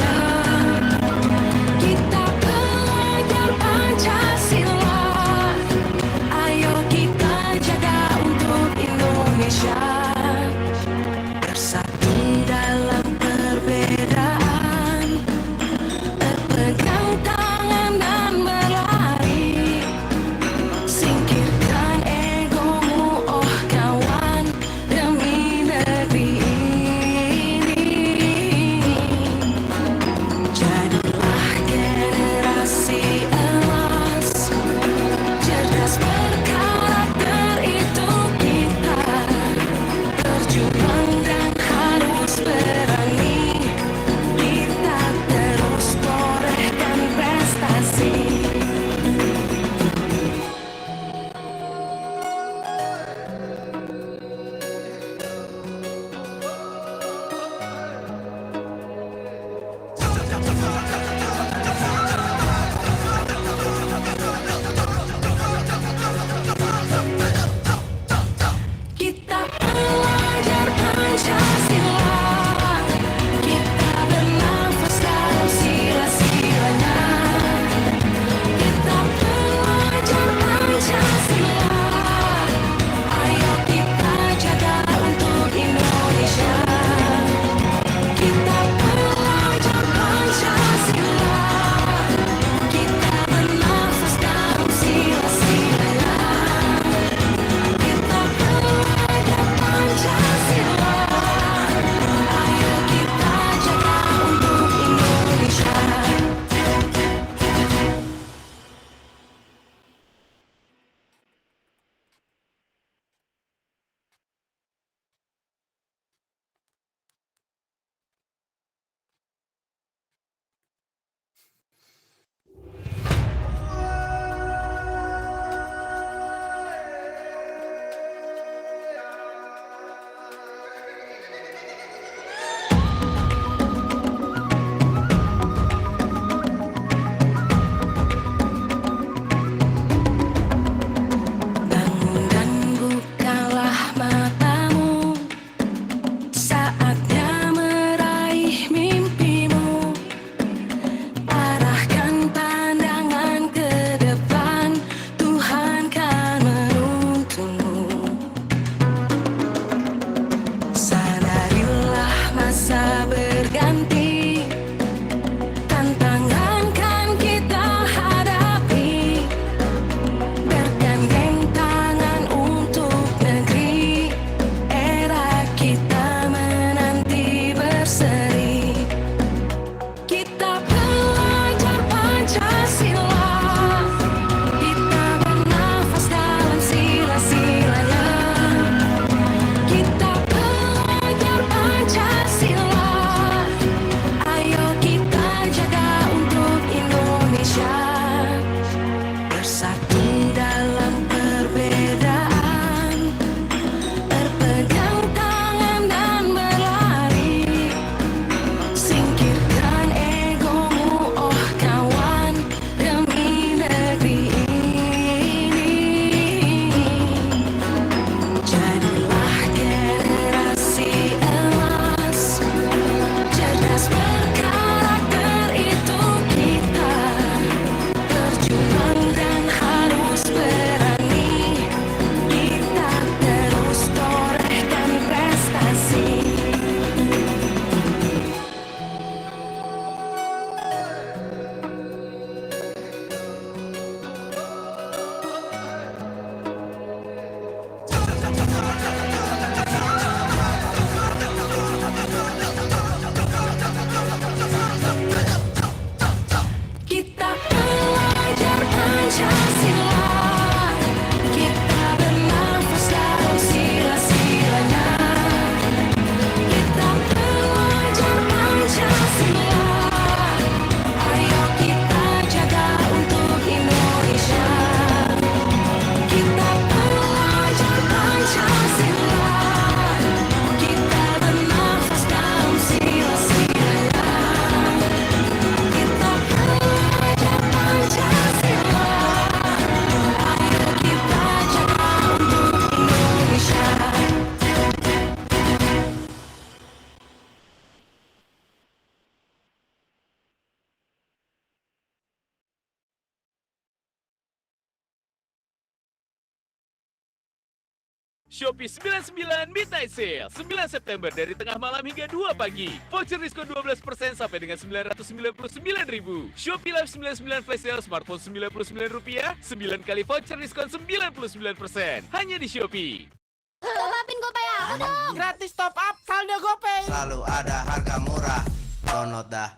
Shopee 99 Midnight Sale 9 September dari tengah malam hingga 2 pagi. Voucher diskon 12% sampai dengan 999.000. Shopee Live 99 Flash Sale smartphone Rp99, 9 kali voucher diskon 99%. Hanya di Shopee. Top upin GoPay aku dong. Gratis top up saldo GoPay. Selalu ada harga murah. Download dah.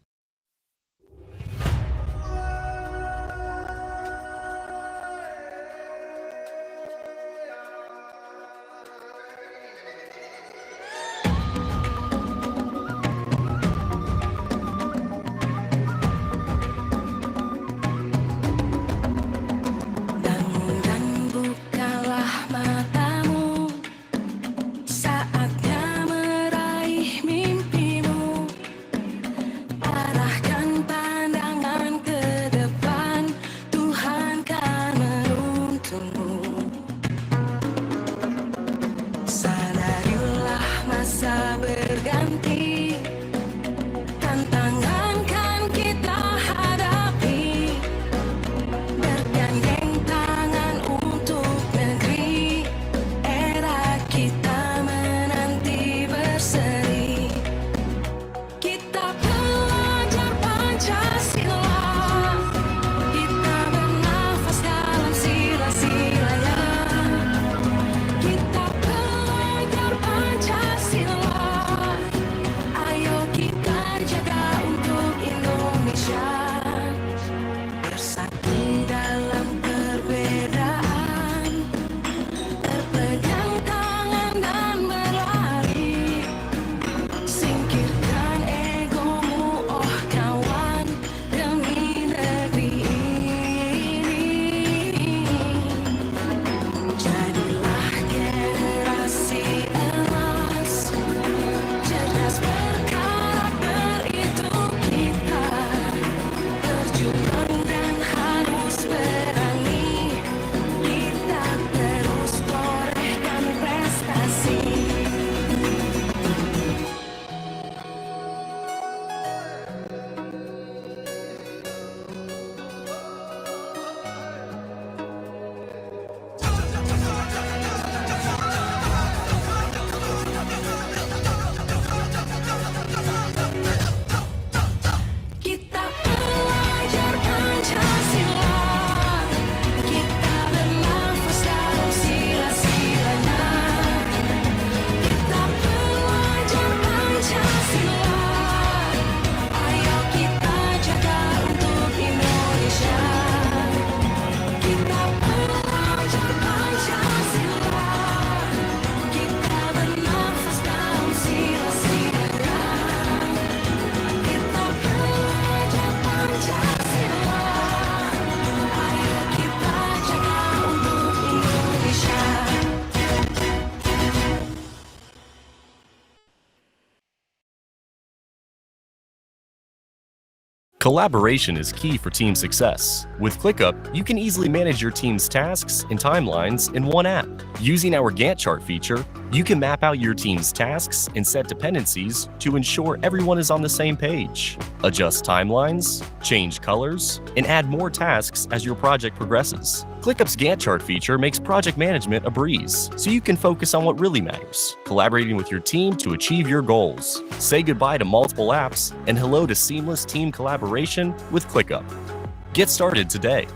Bangun dan bukalah matamu, saatnya meraih mimpimu. Arahkan pandangan ke depan, Tuhan kan menuntunmu. Sadarilah masa berganti, tantangan kan kita hadapi. Bergandeng tangan untuk negeri, era kita menanti berseri. Kita pelajar Pancasila, kita bernafas dalam sila-silanya. Kita pelajar Pancasila, ayo kita jaga untuk Indonesia. Bersatu dalam perbedaan, berpegang tangan dan berlari. Singkirkan egomu, oh kawan, demi negeri ini. Jadilah generasi emas, cerdas berkarakter itu kita. Berjuang dan harus berani, kita terus torehkan prestasi. Kita pelajar Pancasila, kita bernafas dalam sila-silanya. Kita pelajar Pancasila, ayo kita jaga untuk Indonesia. Kita pelajar Pancasila, kita bernafas dalam sila-silanya. Kita pelajar Pancasila, ayo kita jaga untuk Indonesia. Collaboration is key for team success. With ClickUp, you can easily manage your team's tasks and timelines in one app. Using our Gantt chart feature, you can map out your team's tasks and set dependencies to ensure everyone is on the same page. Adjust timelines, change colors, and add more tasks as your project progresses. ClickUp's Gantt chart feature makes project management a breeze, so you can focus on what really matters, collaborating with your team to achieve your goals. Say goodbye to multiple apps and hello to seamless team collaboration with ClickUp. Get started today.